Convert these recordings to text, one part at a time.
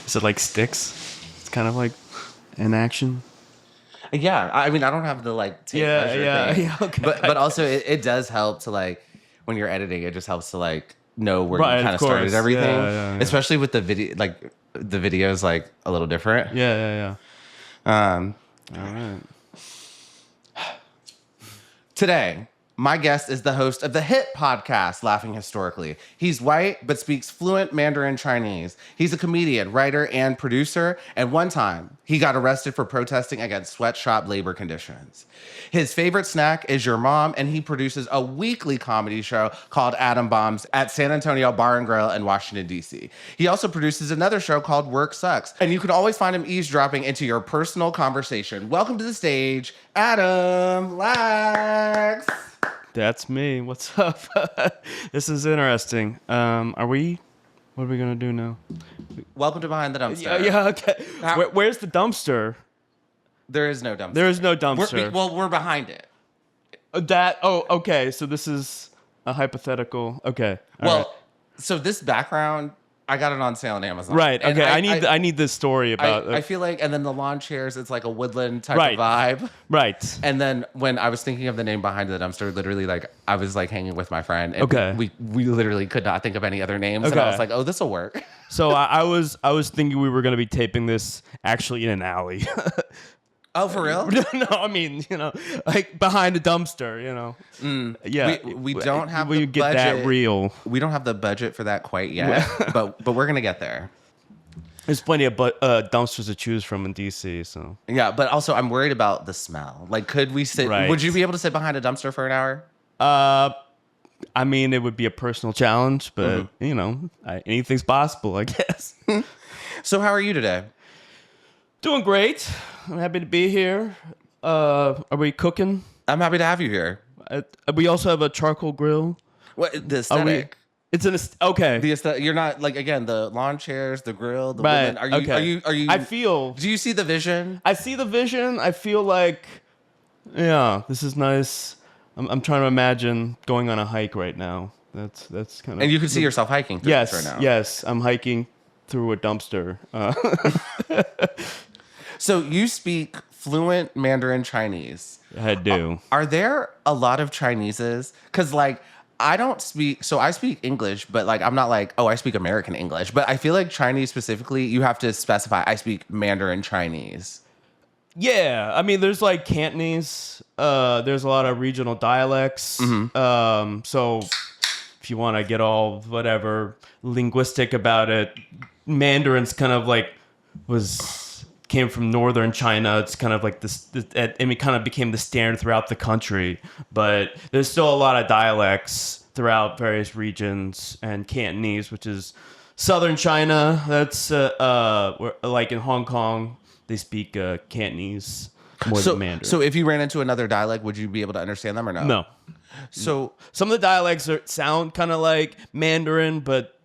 Is it like sticks? It's kind of like an action. Yeah, I mean, I don't have the like tape measure thing, Okay. but also it does help to like when you're editing, it just helps to like know where you kind of started everything, especially with the video, like the video's like a little different. Yeah. Um, All right. Today, my guest is the host of the hit podcast, Laughing Historically. He's white, but speaks fluent Mandarin Chinese. He's a comedian, writer, and producer. And one time, he got arrested for protesting against sweatshop labor conditions. His favorite snack is your mom, and he produces a weekly comedy show called Adam Bombs at San Antonio Bar and Grill in Washington, D.C. He also produces another show called Work Sucks. And you can always find him eavesdropping into your personal conversation. Welcome to the stage, Adam Lax. That's me. What's up? This is interesting. What are we gonna do now? Welcome to Behind the Dumpster. Yeah. Okay. Where's the dumpster? There is no dumpster. There is no dumpster. We're behind it. Okay. So this is a hypothetical. Okay. All right. So this background, I got it on sale on Amazon. Right. Okay. I need this story about. I feel like, and then the lawn chairs, it's like a woodland type of vibe. Right. And then when I was thinking of the name Behind the Dumpster, literally like I was like hanging with my friend. And okay. We literally could not think of any other names. Okay. And I was like, oh, this will work. So I was thinking we were going to be taping this actually in an alley. Oh, for real? No, I mean, like behind a dumpster, Yeah. We don't have the budget. That real. We don't have the budget for that quite yet, but we're going to get there. There's plenty of dumpsters to choose from in DC, so. Yeah, but also I'm worried about the smell. Like, could we sit, would you be able to sit behind a dumpster for an hour? I mean, it would be a personal challenge, but, anything's possible, I guess. So how are you today? Doing great. I'm happy to be here. Are we cooking? I'm happy to have you here. We also have a charcoal grill. What, the aesthetic? Okay. The aesthetic. You're not like, again, the lawn chairs, the grill, the right. women. Are you? I feel. Do you see the vision? I see the vision. I feel like, this is nice. I'm trying to imagine going on a hike right now. That's kind of. And you can see yourself hiking through this right now. Yes, I'm hiking through a dumpster. So you speak fluent Mandarin Chinese. I do. Are there a lot of Chineses? Because like I don't speak, so I speak English, but like I'm not like, oh, I speak American English. But I feel like Chinese specifically, you have to specify I speak Mandarin Chinese. Yeah, I mean, there's like Cantonese. There's a lot of regional dialects. Mm-hmm. So if you want to get all whatever linguistic about it, Mandarin's kind of like came from northern China. It's kind of like this, and it kind of became the standard throughout the country. But there's still a lot of dialects throughout various regions, and Cantonese, which is southern China. That's like in Hong Kong, they speak Cantonese more than Mandarin. So if you ran into another dialect, would you be able to understand them or no? No. So some of the dialects sound kind of like Mandarin, but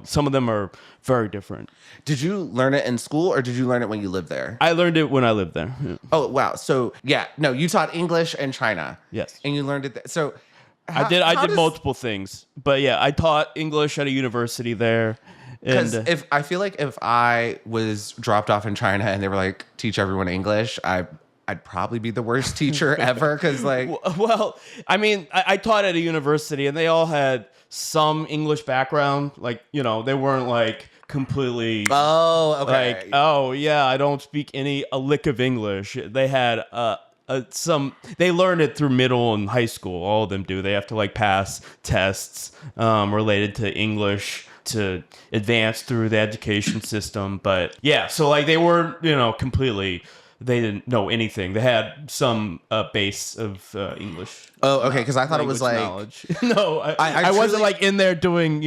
some of them are very different. Did you learn it in school or did you learn it when you lived there? I learned it when I lived there. Yeah. Oh, wow. So, you taught English in China. Yes. And you learned it there. So, I did multiple things. But yeah, I taught English at a university there. Because I feel like if I was dropped off in China and they were like, teach everyone English, I'd probably be the worst teacher ever. Because well, I mean, I taught at a university and they all had some English background. Like, they weren't like completely. Oh, okay. Like, oh yeah, I don't speak a lick of English. They had they learned it through middle and high school. All of them do. They have to like pass tests related to English to advance through the education system. But yeah, so like they weren't, completely. They didn't know anything. They had some base of English. Oh, okay. Because I thought it was like knowledge. No, I wasn't like in there doing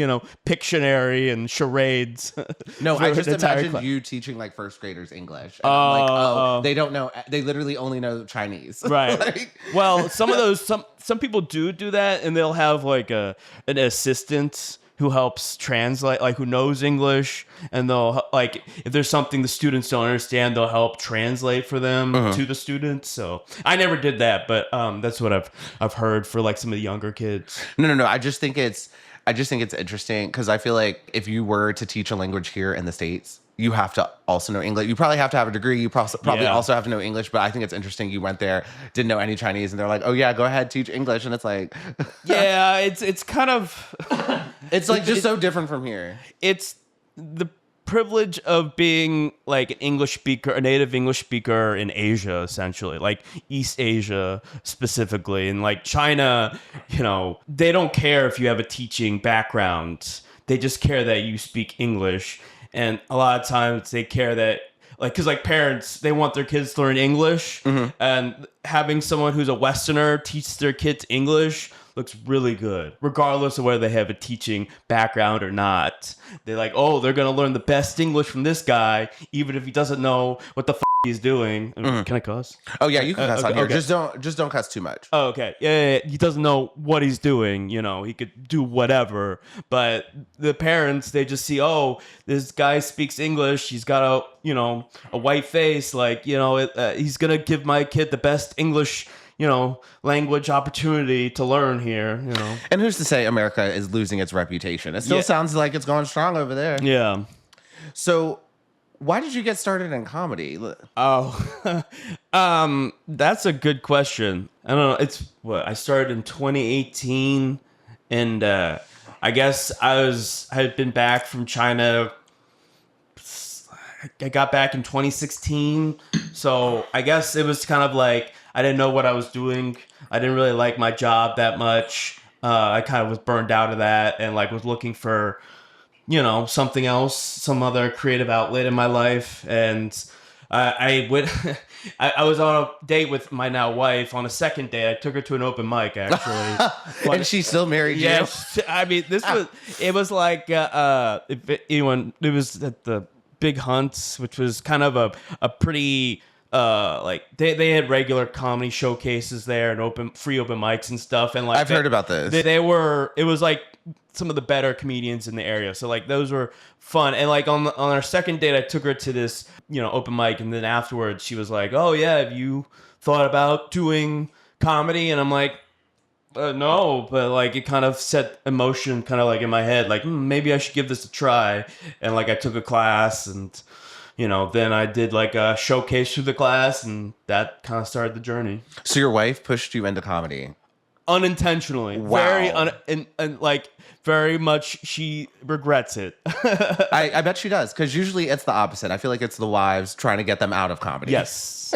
Pictionary and charades. No, I just imagined you teaching like first graders English. And I'm like, they don't know. They literally only know Chinese. Right. Well, some of those some people do that, and they'll have like an assistant who helps translate, like who knows English, and they'll like if there's something the students don't understand, they'll help translate for them to the students. So I never did that, but that's what I've heard for like some of the younger kids. No. I just think it's I just think it's interesting because I feel like if you were to teach a language here in the States, you have to also know English. You probably have to have a degree. You probably also have to know English. But I think it's interesting. You went there, didn't know any Chinese, and they're like, "Oh yeah, go ahead, teach English." And it's like, yeah, it's kind of, it's like just so different from here. It's the privilege of being like an English speaker, a native English speaker in Asia, essentially, like East Asia specifically, and like China. You know, they don't care if you have a teaching background. They just care that you speak English. And a lot of times they care that, like, because like parents, they want their kids to learn English, and having someone who's a Westerner teach their kids English looks really good, regardless of whether they have a teaching background or not. They're like, oh, they're going to learn the best English from this guy, even if he doesn't know what the he's doing. Can I cuss? Oh yeah, you can cuss on here. Okay. Just don't cuss too much. Oh, okay. Yeah, he doesn't know what he's doing. You know, he could do whatever. But the parents, they just see, oh, this guy speaks English. He's got a white face. Like, he's gonna give my kid the best English, language opportunity to learn here. And who's to say America is losing its reputation? It still sounds like it's going strong over there. Yeah. So, why did you get started in comedy? Oh, that's a good question. I don't know. I started in 2018, and I guess I had been back from China. I got back in 2016, so I guess it was kind of like I didn't know what I was doing. I didn't really like my job that much. I kind of was burned out of that, and like was looking for something else, some other creative outlet in my life. And I was on a date with my now wife. On a second date, I took her to an open mic, actually. And she still married you? Yes. I mean, it was like, it was at the Big Hunts, which was kind of a pretty, like they had regular comedy showcases there and free open mics and stuff. And like, I've heard about this. It was like some of the better comedians in the area. So like those were fun. And like on our second date, I took her to this, open mic. And then afterwards she was like, oh yeah, have you thought about doing comedy? And I'm like, no, but like it kind of set emotion kind of like in my head, like maybe I should give this a try. And like I took a class and, then I did like a showcase through the class and that kind of started the journey. So your wife pushed you into comedy? Unintentionally. Wow. And like, very much she regrets it. I bet she does, because usually it's the opposite. I feel like it's the wives trying to get them out of comedy. Yes.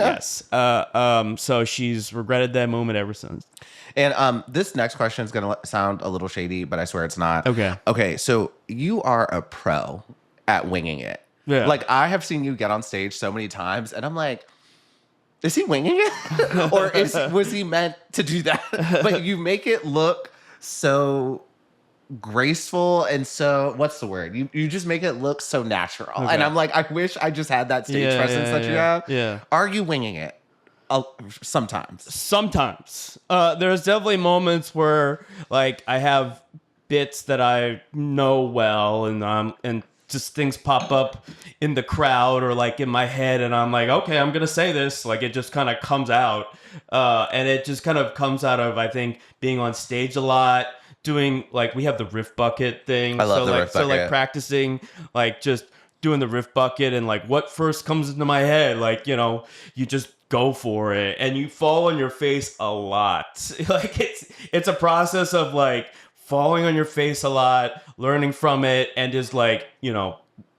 So she's regretted that moment ever since. And this next question is going to sound a little shady, but I swear it's not. Okay, so you are a pro at winging it. Yeah. Like, I have seen you get on stage so many times, and I'm like, is he winging it? Or was he meant to do that? But you make it look so graceful and so, what's the word? You just make it look so natural. Okay. And I'm like, I wish I just had that stage presence that you have. Yeah. Are you winging it? Sometimes. There's definitely moments where like I have bits that I know well and just things pop up in the crowd or like in my head and I'm like, okay, I'm gonna say this. Like it just kind of comes out, and it just kind of comes out of, I think, being on stage a lot, doing like, we have the riff bucket thing. I love the riff bucket. So like practicing, like just doing the riff bucket and like what first comes into my head, like, you just go for it and you fall on your face a lot. Like it's a process of like falling on your face a lot, learning from it, and just like,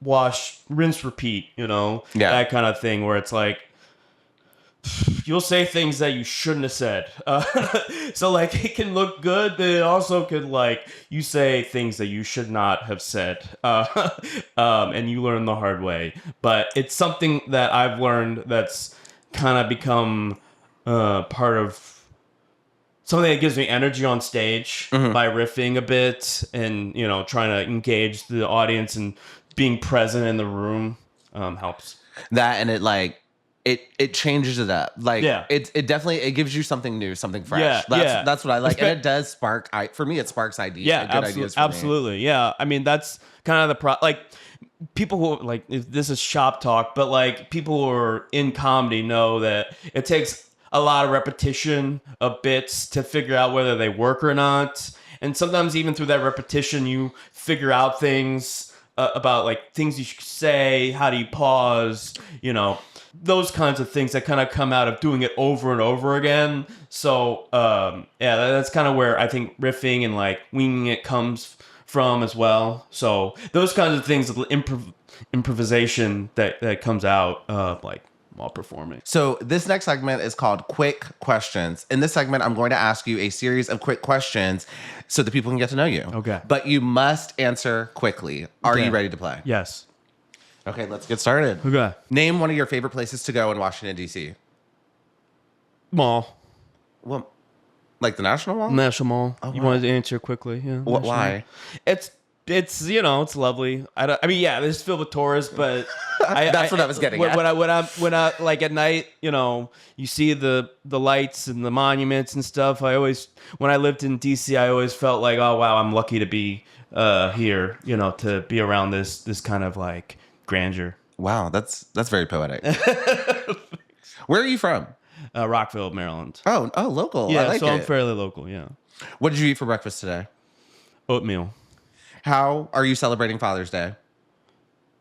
wash, rinse, repeat, that kind of thing where it's like, you'll say things that you shouldn't have said. So like it can look good, but it also could like, you say things that you should not have said. And you learn the hard way. But it's something that I've learned that's kind of become part of something that gives me energy on stage by riffing a bit and, trying to engage the audience and being present in the room helps. That, and it like, it changes it up. Like, it definitely, it gives you something new, something fresh. That's what I like. And it does spark, for me, it sparks ideas. Yeah, good ideas for absolutely. Me. Yeah. I mean, that's kind of like people who like, this is shop talk, but like people who are in comedy know that it takes a lot of repetition of bits to figure out whether they work or not. and sometimes even through that repetition, you figure out things about like things you should say. How do you pause? Those kinds of things that kind of come out of doing it over and over again. So that's kind of where I think riffing and like winging it comes from as well. So those kinds of things, improvisation that comes out like while performing. So this next segment is called Quick Questions. In this segment, I'm going to ask you a series of quick questions so that people can get to know you. Okay. But you must answer quickly. Are you ready to play? Yes. Okay, let's get started. Okay. Name one of your favorite places to go in Washington, D.C. Mall. Well, like the National Mall? National Mall. Oh, You wow. wanted to answer quickly? Yeah. National Why? Mall. It's it's lovely. It's filled with tourists, but That's what I was getting at. When I like at night, you see the lights and the monuments and stuff. When I lived in DC, I always felt like, oh wow, I'm lucky to be here. To be around this kind of like grandeur. Wow, that's very poetic. Where are you from? Rockville, Maryland. Oh, local. Yeah, I like so I'm it. fairly local. Yeah. What did you eat for breakfast today? Oatmeal. How are you celebrating Father's Day?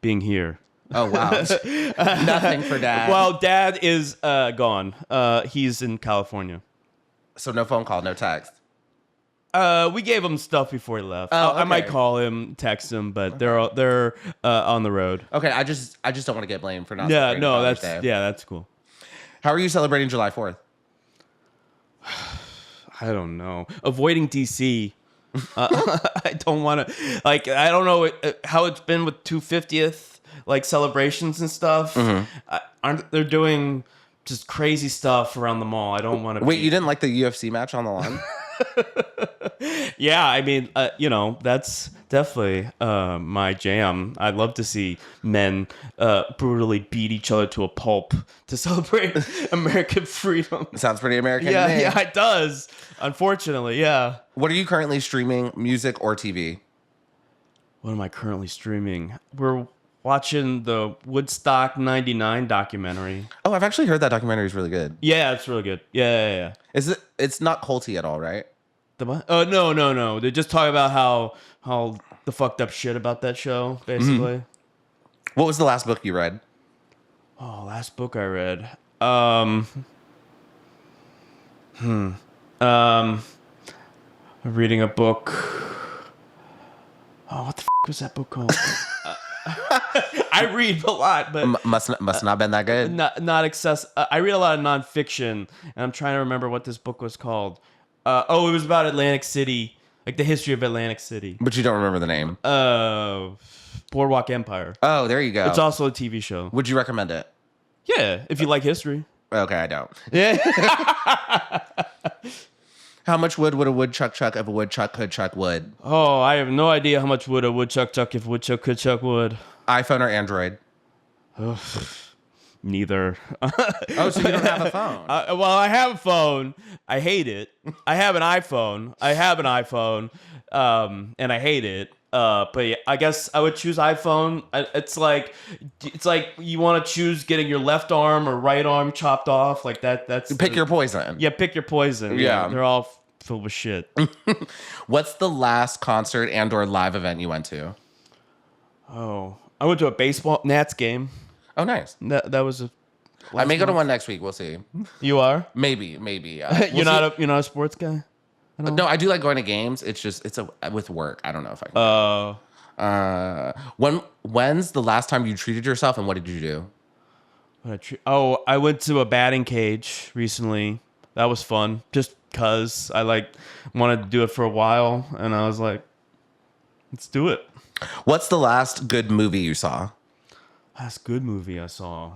Being here. Oh, wow. Nothing for Dad. Well, Dad is gone. He's in California. So no phone call, no text. We gave him stuff before he left. Oh, I might okay. call him, text him, but they're on the road. Okay, I just don't want to get blamed for not Yeah, celebrating no, Father's that's Day. that's cool. How are you celebrating July 4th? I don't know. Avoiding DC. I don't want to. Like, I don't know how it's been with 250th like celebrations and stuff. Aren't they're doing just crazy stuff around the mall? I don't want to. Wait, you didn't like the UFC match on the lawn? Yeah, I mean, that's definitely my jam. I'd love to see men brutally beat each other to a pulp to celebrate American freedom. Sounds pretty American to me. Yeah, it does. Unfortunately, yeah. What are you currently streaming, music or TV? What am I currently streaming? We're watching the Woodstock '99 documentary. Oh, I've actually heard that documentary is really good. Yeah, it's really good. Yeah. It's not culty at all, right? The what? Oh, no. They just talk about how the fucked up shit about that show, basically. What was the last book you read? Oh, last book I read. Reading a book. Oh, what the was that book called? I read a lot, but Must not been that good. not excess. I read a lot of nonfiction, and I'm trying to remember what this book was called. It was about Atlantic City, like the history of Atlantic City. But you don't remember the name. Boardwalk Empire. Oh, there you go. It's also a TV show. Would you recommend it? Yeah, if you like history. Okay, I don't. Yeah. How much wood would a woodchuck chuck if a woodchuck could chuck wood? Oh, I have no idea how much wood a woodchuck chuck if a woodchuck could chuck wood. iPhone or Android? Neither. Oh, so you don't have a phone? Well, I have a phone. I hate it. I have an iPhone. And I hate it. But yeah, I guess I would choose iPhone. It's like you want to choose getting your left arm or right arm chopped off. Like that. That's Pick your poison. Yeah, pick your poison. Yeah. They're all filled with shit. What's the last concert and or live event you went to? Oh, I went to a baseball Nats game. Oh, nice. That was a. I may go to one next week. We'll see. You are? Maybe. You're not a sports guy? No, I do like going to games. It's just with work. I don't know if I can. When's the last time you treated yourself and what did you do? I went to a batting cage recently. That was fun. Just cause I wanted to do it for a while, and I was like, let's do it. What's the last good movie you saw? Last good movie I saw.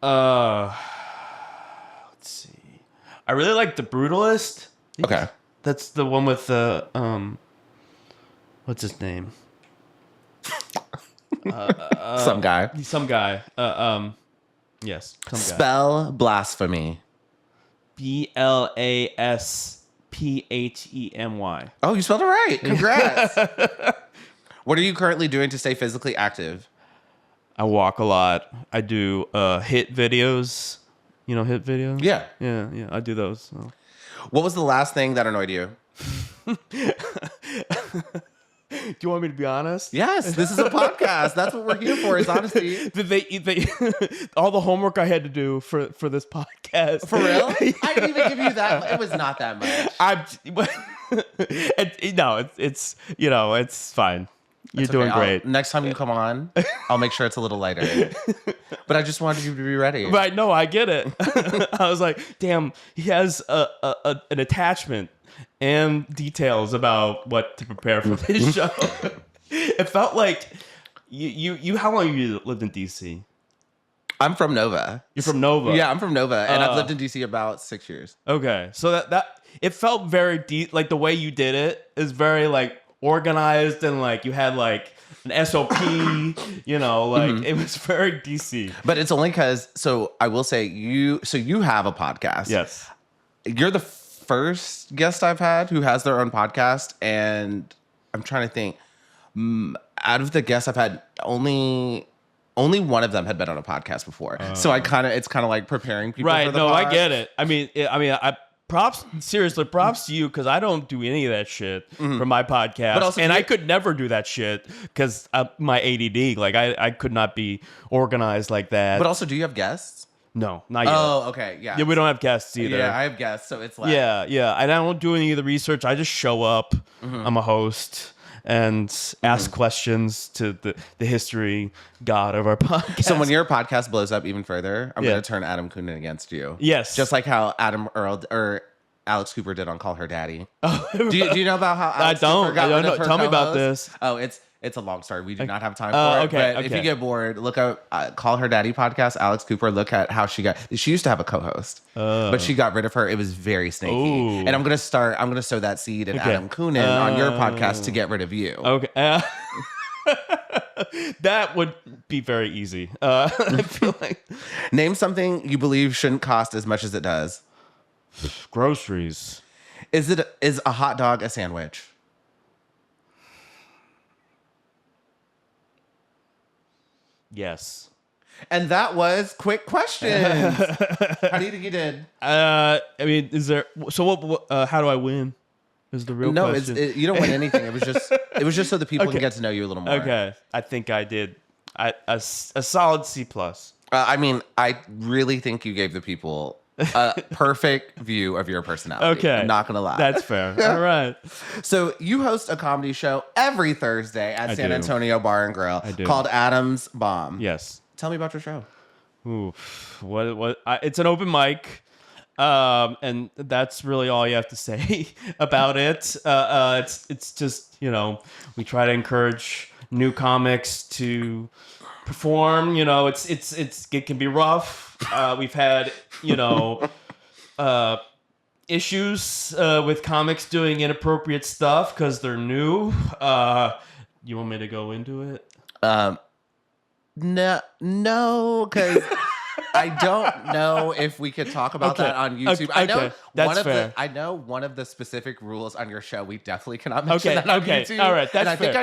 Let's see. I really like The Brutalist. Okay. That's the one with the what's his name? Some guy. Some guy. Yes, some guy. Spell blasphemy. BLASPHEMY. Oh, you spelled it right. Congrats. What are you currently doing to stay physically active? I walk a lot. I do hit videos. You know hit videos? Yeah. Yeah. I do those. So. What was the last thing that annoyed you? Do you want me to be honest? Yes, this is a podcast. That's what we're here for, is honesty. They all the homework I had to do for this podcast. For real? I didn't even give you that. It was not that much. It's it's fine. You're doing great. Next time you come on, I'll make sure it's a little lighter. But I just wanted you to be ready. Right? No, I get it. I was like, damn, he has an attachment and details about what to prepare for this show. It felt like you. How long have you lived in DC? I'm from Nova. You're from Nova. Yeah, I'm from Nova, and I've lived in DC about 6 years. Okay, so that it felt very deep. Like the way you did it is very like organized, and like you had like an SOP. It was very DC. But it's only because. So I will say you. So you have a podcast. Yes. You're the first guest I've had who has their own podcast, and I'm trying to think. Out of the guests I've had, only one of them had been on a podcast before. So it's kind of like preparing people. Right. For the No, pod. I get it. Props to you, because I don't do any of that shit for my podcast, But also, and I could never do that shit because my ADD. Like I could not be organized like that. But also, do you have guests? No, not yet. Oh, okay, yeah. Yeah, we don't have guests either. Yeah, I have guests, so it's like Yeah, and I don't do any of the research. I just show up. I'm a host and ask questions to the history god of our podcast. So when your podcast blows up even further, I'm Yeah. going to turn Adam Coonan against you. Yes. Just like how Adam Earl or Alex Cooper did on Call Her Daddy. Do you know about how Alex Cooper got rid of her Tell me about co-host? this. Oh, it's a long story. We do not have time for it. Okay, But if okay. you get bored, look up Call Her Daddy podcast. Alex Cooper. Look at how she used to have a co-host, but she got rid of her. It was very snaky. Ooh. And I'm gonna sow that seed in Okay. Adam Coonan on your podcast to get rid of you. Okay. That would be very easy. I feel like Name something you believe shouldn't cost as much as it does. groceries. Is a hot dog a sandwich? Yes. And that was quick questions. How do you think you did? Is there? So what? How do I win? Is the real No, question? you don't win anything. It was just so the people can get to know you a little more. Okay, I think I did. A solid C plus. I really think you gave the people a perfect view of your personality. Okay, I'm not gonna lie. That's fair. All right. So you host a comedy show every Thursday at San do. Antonio Bar and Grill do. called Adam's Bomb. Yes. Tell me about your show. Ooh, it's an open mic, and that's really all you have to say about it. It's just we try to encourage new comics to perform. It can be rough. We've had issues with comics doing inappropriate stuff because they're new. You want me to go into it? No, because I don't know if we could talk about that on YouTube. I know That's fair. I know one of the specific rules on your show. We definitely cannot mention that on Okay. YouTube. All right, that's and I think fair.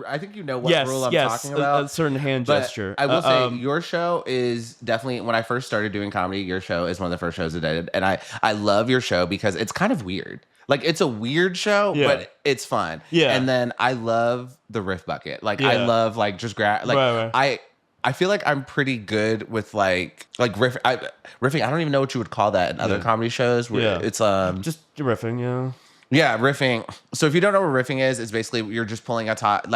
I think you know what rule I'm talking about. A certain hand But gesture. I will say your show is definitely, when I first started doing comedy, your show is one of the first shows that I did. And I love your show because it's kind of weird. Like, it's a weird show, but it's fun. Yeah. And then I love the riff bucket. Like, Yeah. I love like just grab like Right. I feel like I'm pretty good with like riffing. I don't even know what you would call that in other comedy shows. Where it's just riffing, yeah. yeah, riffing. So if you don't know what riffing is, it's basically you're just pulling a top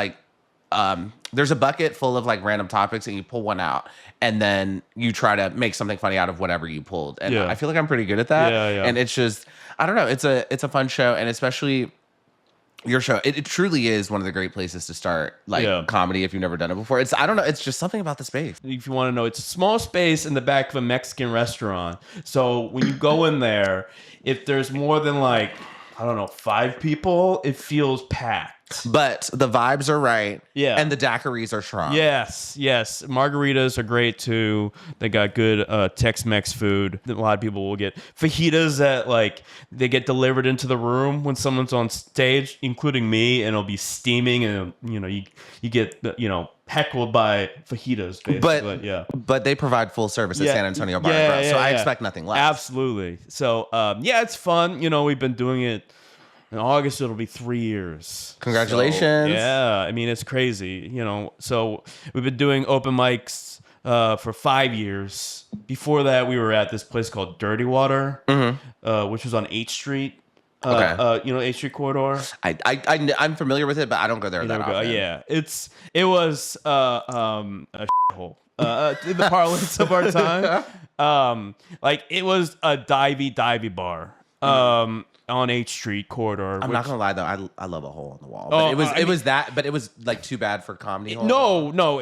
there's a bucket full of like random topics and you pull one out and then you try to make something funny out of whatever you pulled. And I feel like I'm pretty good at that. Yeah. And it's just, I don't know, it's a fun show, and especially your show, it truly is one of the great places to start comedy if you've never done it before. I don't know, it's just something about the space. If you want to know, it's a small space in the back of a Mexican restaurant. So when you go in there, if there's more than 5 people, it feels packed. But the vibes are right. Yeah. And the daiquiris are strong. Yes. Margaritas are great too. They got good Tex-Mex food. A lot of people will get fajitas that they get delivered into the room when someone's on stage, including me, and it'll be steaming, and you get heckled by fajitas, basically. But they provide full service at San Antonio Bar and Grill, so I expect nothing less. Absolutely. So it's fun. We've been doing it In August, it'll be 3 years. Congratulations. So, yeah, I mean, it's crazy, So we've been doing open mics for 5 years. Before that, we were at this place called Dirty Water, which was on 8th Street. Okay. 8th Street corridor. I'm familiar with it, but I don't go there that often. Yeah, it was a shithole. In the parlance of our time, it was a divey bar. On 8th Street corridor. I'm not gonna lie though, I love a hole in the wall. But it was like too bad for comedy. No,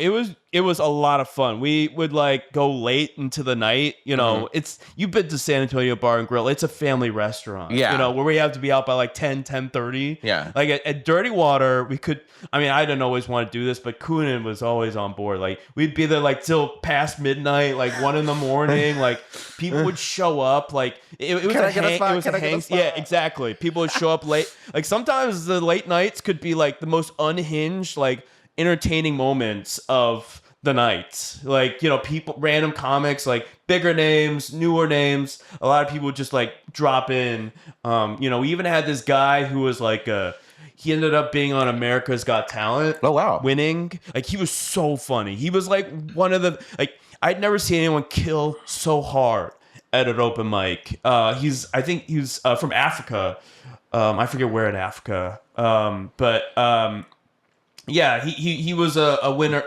it was a lot of fun. We would go late into the night. You've been to San Antonio Bar and Grill. It's a family restaurant. Yeah. Where we have to be out by 10:30. Yeah. At Dirty Water, we could. I mean, I didn't always want to do this, but Coonan was always on board. We'd be there till past midnight, 1 a.m. People would show up. It was Can a I get a spot? hang. It was Can a I get a hang. spot? Yeah, exactly. People would show up late. Sometimes the late nights could be the most unhinged, entertaining moments of the night. People, random comics, bigger names, newer names. A lot of people would just drop in. We even had this guy who was he ended up being on America's Got Talent. Oh, wow. Winning. He was so funny. He was one of the I'd never seen anyone kill so hard at an open mic. I think he's from Africa. I forget where in Africa. Yeah, he was a winner.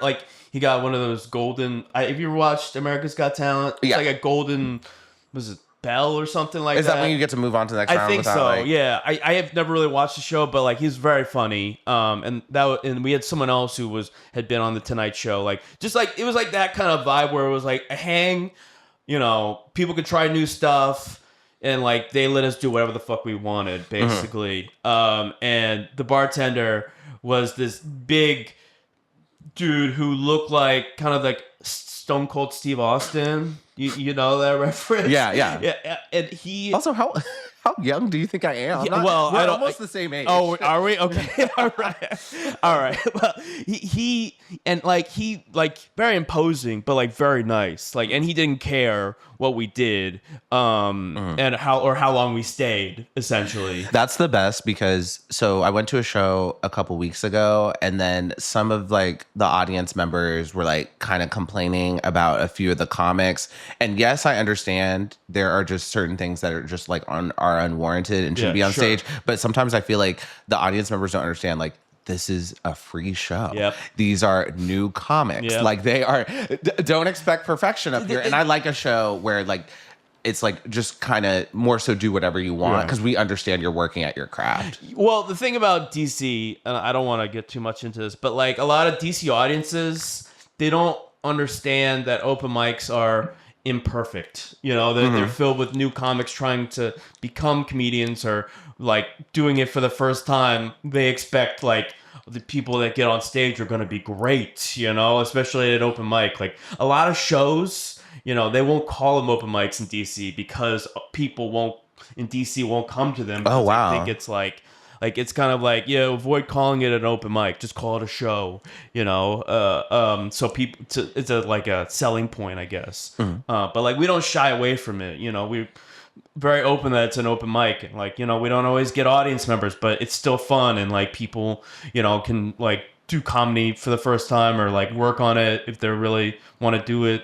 He got one of those golden. Have you ever watched America's Got Talent? It's Yeah. a golden, was it bell or something like Is that when you get to move on to the next round? I think without, so. Yeah, I have never really watched the show, but he's very funny. And we had someone else who had been on the Tonight Show. It was that kind of vibe where it was a hang. People could try new stuff, and they let us do whatever the fuck we wanted, basically. And the bartender was this big dude who looked kind of Stone Cold Steve Austin. You know that reference? Yeah. And he Also, how young do you think I am? Yeah, well, we're I don't, almost the same age. Oh, are we? Okay, all right. Well, he very imposing, but very nice. And he didn't care what we did, and how long we stayed. Essentially, That's the best because I went to a show a couple weeks ago, and then some of the audience members were kind of complaining about a few of the comics. And yes, I understand there are just certain things that are just are unwarranted and shouldn't be on stage. But sometimes I feel the audience members don't understand this is a free show. Yep. These are new comics. Yep. They are. Don't expect perfection up here. And I like a show where it's just kind of more so do whatever you want because we understand you're working at your craft. Well, the thing about DC, and I don't want to get too much into this, but a lot of DC audiences, they don't understand that open mics are imperfect. They're filled with new comics trying to become comedians or doing it for the first time. They expect the people that get on stage are going to be great, especially at open mic. A lot of shows, they won't call them open mics in DC because people in DC won't come to them. Oh, wow. They think it's it's kind of avoid calling it an open mic, just call it a show, so people, it's a selling point, I guess. But we don't shy away from it, we're very open that it's an open mic, and we don't always get audience members, but it's still fun, and people, can do comedy for the first time or work on it if they really want to do it,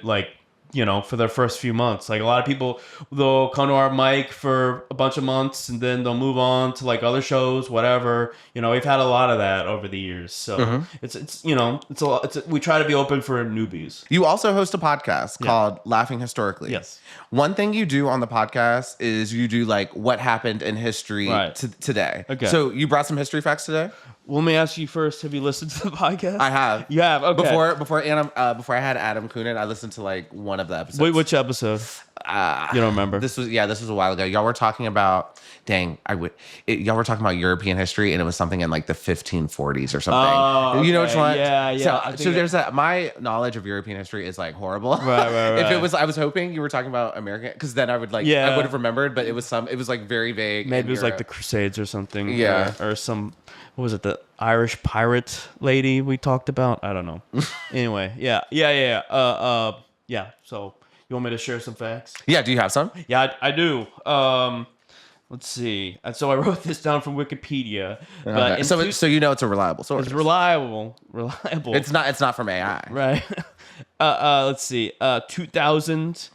for their first few months. A lot of people, they'll come to our mic for a bunch of months and then they'll move on to other shows, whatever. We've had a lot of that over the years. So it's a lot. We try to be open for newbies. You also host a podcast called Laughing Historically. Yes. One thing you do on the podcast is you do what happened in history today. Okay. So you brought some history facts today? Well, let me ask you first. Have you listened to the podcast? I have. You have? Okay. Before I had Adam Coonan, I listened to one of the episodes. Wait, which episode? You don't remember? This was a while ago. Y'all were talking about y'all were talking about European history, and it was something in the 1540s or something. Oh, You know which one? Yeah. So there's my knowledge of European history is horrible. Right. If it was, I was hoping you were talking about American, because then I would I would have remembered, but it was very vague. Maybe it was Europe. the Crusades or something. Yeah. Or some, what was it? The Irish pirate lady we talked about? I don't know. Anyway, yeah. So you want me to share some facts? Yeah. Do you have some? Yeah, I do. Let's see. And so I wrote this down from Wikipedia. But Okay. So you know it's a reliable source. it's reliable. Reliable. It's not from AI. Right. Let's see. 2000,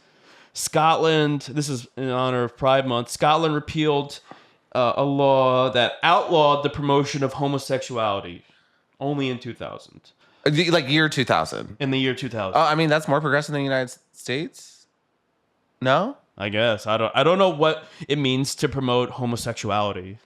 Scotland. This is in honor of Pride Month. Scotland repealed a law that outlawed the promotion of homosexuality. Only in 2000. Like year 2000. In the year 2000. Oh, I mean that's more progressive than the United States. No. I guess I don't know what it means to promote homosexuality.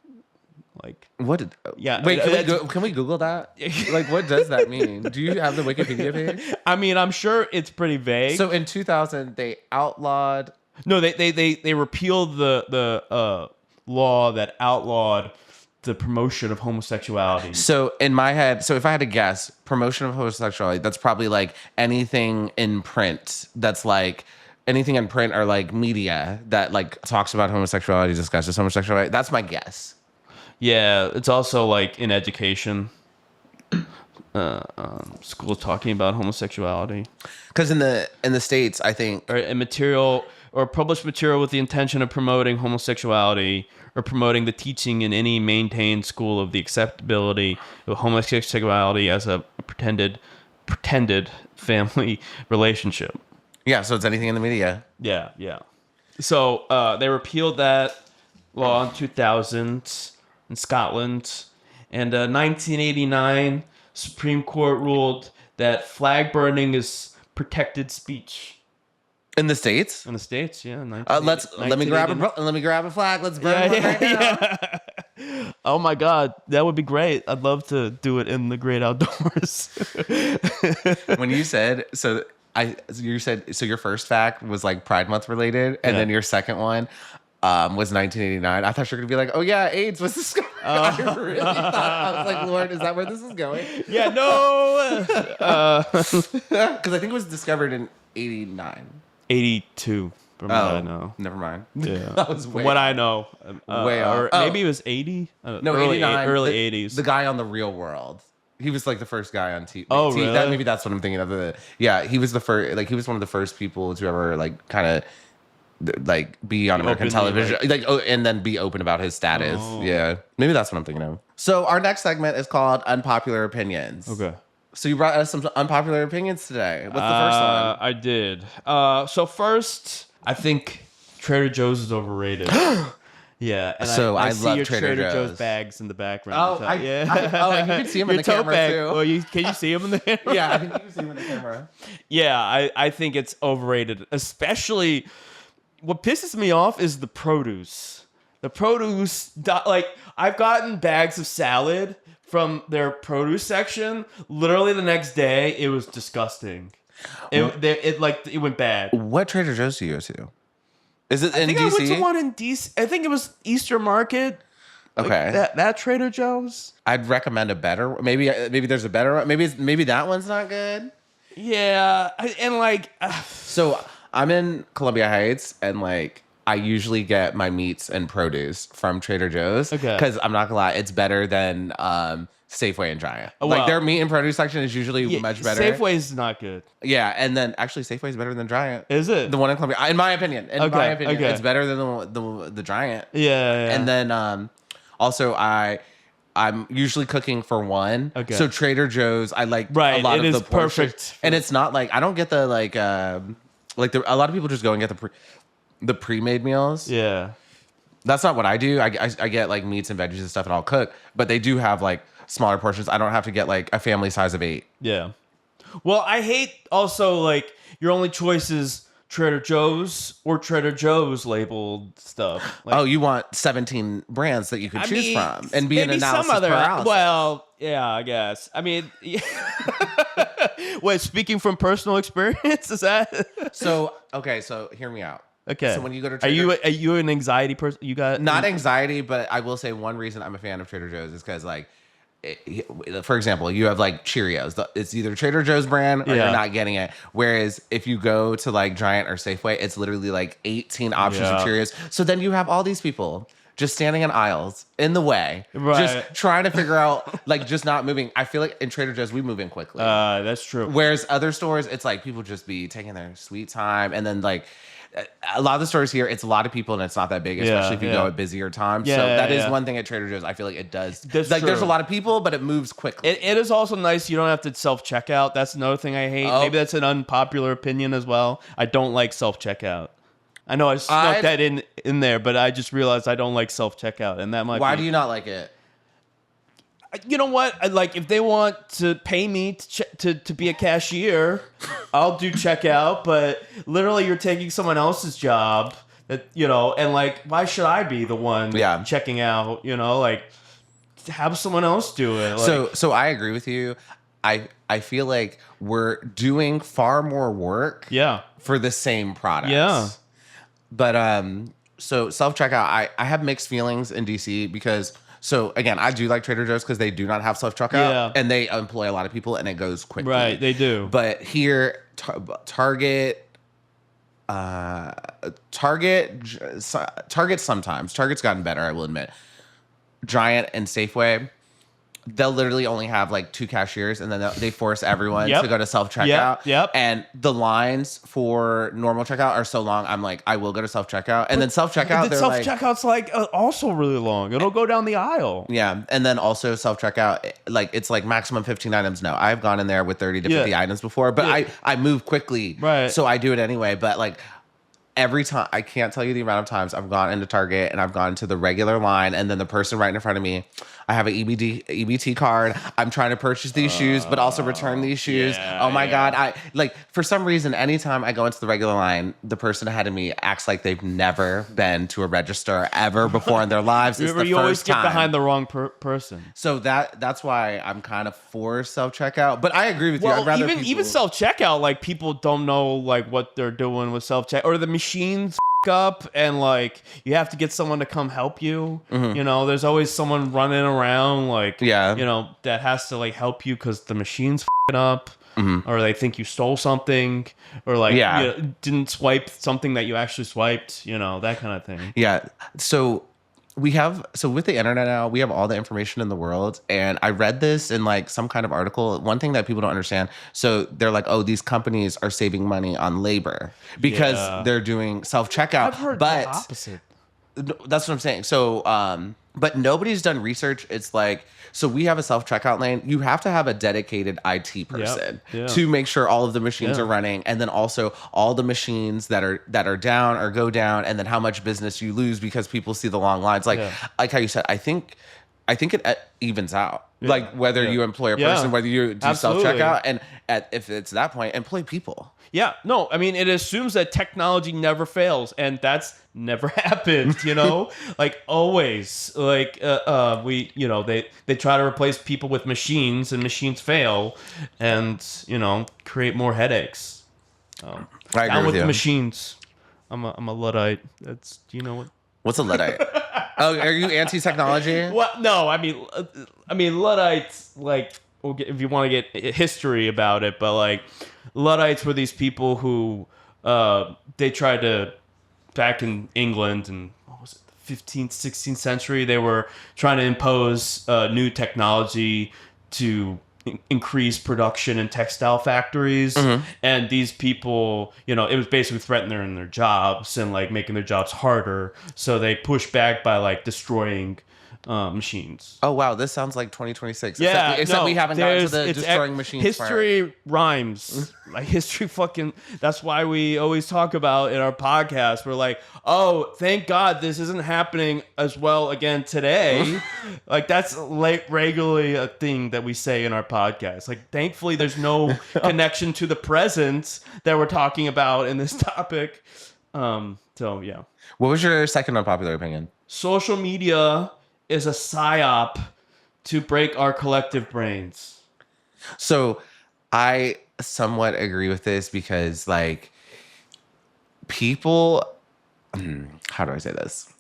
Like What? Yeah. Wait, can we Google that? Like, what does that mean? Do you have the Wikipedia page? I mean, I'm sure it's pretty vague. So in 2000, they outlawed. No, they repealed the law that outlawed the promotion of homosexuality. So in my head, so if I had to guess, promotion of homosexuality, that's probably like anything in print. That's like anything in print or like media that like talks about homosexuality, discusses homosexuality. That's my guess. Yeah, it's also like in education. Schools talking about homosexuality. Because in the States, I think Or a material or published material with the intention of promoting homosexuality or promoting the teaching in any maintained school of the acceptability of homosexuality as a pretended family relationship. yeah. So it's anything in the media. Yeah, yeah. So they repealed that law in 2000 in Scotland. And 1989, Supreme Court ruled that flag burning is protected speech. In the States. In the States, yeah. Let me grab a flag. Let's burn one right now. Yeah. Oh my God, that would be great. I'd love to do it in the great outdoors. When you said your first fact was like Pride Month related, and then your second one was 1989. I thought you were gonna be like, oh yeah, AIDS was discovered. I really thought, I was like, Lord, is that where this is going? Yeah, no. Because I think it was discovered in 89. 82, from what I know. Never mind. Yeah, That was from what I know, way or off. maybe it was 80. No, early 89. early the, 80s. The guy on The Real World. He was like the first guy on TV. Oh, really? Maybe that's what I'm thinking of. Yeah, he was the first. Like he was one of the first people to ever like kind of like be on American television, and then be open about his status. Oh. Yeah, maybe that's what I'm thinking of. So our next segment is called Unpopular Opinions. Okay. So you brought us some unpopular opinions today. What's the first one? I did. So first, I think Trader Joe's is overrated. Yeah. And So I see love your Trader Joe's. bags in the background. Oh, yeah. you can see him in Your the tote camera bag. too. Oh, can you see him in the camera? Yeah, I think you can see him in the camera. Yeah, I think it's overrated. Especially, what pisses me off is the produce. The produce, like, I've gotten bags of salad from their produce section. Literally the next day, it was disgusting. It went bad. What Trader Joe's do you go to? Is it in I think DC? I went to one in DC. I think it was Easter Market. Okay. That Trader Joe's. I'd recommend a better. Maybe there's a better one. Maybe that one's not good. Yeah, So I'm in Columbia Heights, and like I usually get my meats and produce from Trader Joe's. Okay. Because I'm not gonna lie, it's better than Safeway and Giant. Oh, wow. Like their meat and produce section is usually much better. Safeway's not good. Yeah, and then actually Safeway is better than Giant. Is it? The one in Columbia, in my opinion. Okay. It's better than the Giant. Yeah. And then also I'm usually cooking for one. Okay. So Trader Joe's, I like Right, a lot it of is the portions. perfect. And it's not like I don't get the a lot of people just go and get the pre-made meals. Yeah. That's not what I do. I get like meats and veggies and stuff, and I'll cook. But they do have like smaller portions. I don't have to get like a family size of 8. Yeah. Well, I hate also like your only choice is Trader Joe's or Trader Joe's labeled stuff. Like, Oh, you want 17 brands that you could choose from and be an maybe analysis some other. paralysis. Well, yeah, I guess. I mean, wait. Speaking from personal experience, is that So hear me out. okay? So when you go to are you an anxiety person? You got not anxiety, but I will say one reason I'm a fan of Trader Joe's is because like, for example, you have like Cheerios. It's either Trader Joe's brand or Yeah. you're not getting it. Whereas if you go to like Giant or Safeway, it's literally like 18 options of Yeah. Cheerios. So then you have all these people just standing in aisles in the way, Right. just trying to figure out, like, just not moving. I feel like in Trader Joe's, we move in quickly. That's true. Whereas other stores, it's like people just be taking their sweet time. And then, like, a lot of the stores here, it's a lot of people and it's not that big, especially if you go at busier times. So that is one thing at Trader Joe's. I feel like it does. That's like, true. there's a lot of people, but it moves quickly. It is also nice. You don't have to self-checkout. That's another thing I hate. Maybe that's an unpopular opinion as well. I don't like self-checkout. I know I snuck that in there, but I just realized I don't like self-checkout, and that might. Why do you not like it? You know what? If they want to pay me to be a cashier, I'll do checkout. But literally, you're taking someone else's job. And like, why should I be the one checking out? Have someone else do it. Like, So I agree with you. I feel like we're doing far more work. For the same products. Yeah. But so self-checkout, I have mixed feelings in DC because, so again, I do like Trader Joe's because they do not have self-checkout and they employ a lot of people and it goes quickly. Right, they do. But here, Target sometimes. Target's gotten better, I will admit. Giant and Safeway, they'll literally only have like 2 cashiers and then they force everyone to go to self-checkout. Yep. And the lines for normal checkout are so long. I'm like, I will go to self-checkout. And then self-checkout, the self-checkout's also really long. It'll go down the aisle. Yeah. And then also self-checkout, like it's like maximum 15 items. No, I've gone in there with 30 to 50 items before, but I move quickly. Right. So I do it anyway. But like, every time, I can't tell you the amount of times I've gone into Target and I've gone to the regular line and then the person right in front of me, I have an EBT card. I'm trying to purchase these shoes, but also return these shoes. Oh my God. I like, for some reason, anytime I go into the regular line, the person ahead of me acts like they've never been to a register ever before in their lives. It's the you always first get time. behind the wrong person. So that's why I'm kind of for self-checkout, but I agree with you. I'd rather even self-checkout, like people don't know like what they're doing with self-checkout, or the machines up and like you have to get someone to come help you. There's always someone running around like that has to like help you because the machine's up, or they think you stole something, or like you didn't swipe something that you actually swiped, that kind of thing. So with the internet now, we have all the information in the world. And I read this in like some kind of article. One thing that people don't understand. So they're like, oh, these companies are saving money on labor because they're doing self-checkout. I've heard but the opposite. That's what I'm saying. So, but nobody's done research. It's like, so we have a self-checkout lane. You have to have a dedicated IT person to make sure all of the machines are running. And then also all the machines that are down or go down, and then how much business you lose because people see the long lines. Like how you said, I think it evens out. Like whether you employ a person, whether you do self-checkout, and if it's that point, employ people. Yeah, no, I mean, it assumes that technology never fails, and that's never happened, like always. Like, they try to replace people with machines, and machines fail, and, create more headaches. I agree down with you. the machines. I'm a Luddite. That's, do you know what? What's a Luddite? Oh, are you anti-technology? Well, no, I mean, Luddites, like, if you want to get history about it, but like Luddites were these people who they tried to, back in England and what was it, the 15th, 16th century, they were trying to impose new technology to increase production in textile factories. And these people, it was basically threatening their jobs and like making their jobs harder. So they pushed back by like destroying machines. Oh wow, this sounds like 2026. Yeah, except we haven't gotten to the destroying machines history part. Rhymes. Like history fucking. That's why we always talk about in our podcast. We're like, oh, thank God this isn't happening as well again today. Like that's like regularly a thing that we say in our podcast. Like thankfully, there's no connection to the present that we're talking about in this topic. So yeah. What was your second unpopular opinion? Social media is a psyop to break our collective brains. So I somewhat agree with this because like people, how do I say this?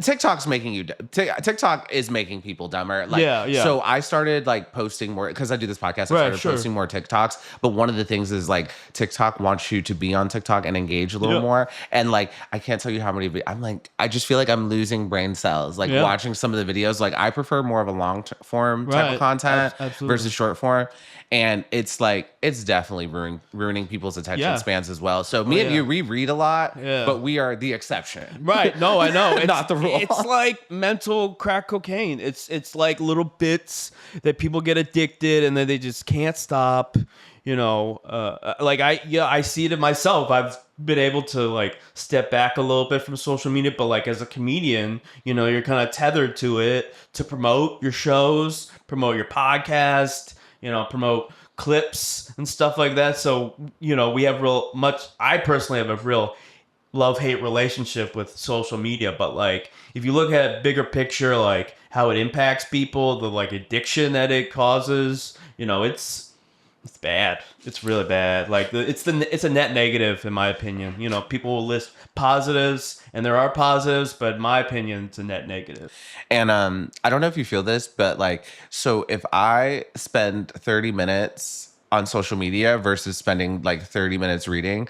TikTok's making you TikTok is making people dumber. Like, Yeah. So I started like posting more because I do this podcast. I started posting more TikToks. But one of the things is like TikTok wants you to be on TikTok and engage a little more. And like I can't tell you how many. I'm like I just feel like I'm losing brain cells. Like watching some of the videos. Like I prefer more of a long form type of content versus short form. And it's like it's definitely ruining people's attention spans as well. So me and you, we read a lot, but we are the exception. Right. No, I know. It's not the rule. It's like mental crack cocaine. It's like little bits that people get addicted and then they just can't stop. You know, like I see it in myself. I've been able to like step back a little bit from social media, but like as a comedian, you know, you're kind of tethered to it to promote your shows, promote your podcast, you know, promote clips and stuff like that. So, you know, we have I personally have a real love-hate relationship with social media, but like if you look at bigger picture, like how it impacts people, the like addiction that it causes, you know, it's bad. It's really bad. Like it's a net negative in my opinion. You know, people will list positives and there are positives, but in my opinion, it's a net negative. And I don't know if you feel this, but like, so if I spend 30 minutes on social media versus spending like 30 minutes reading,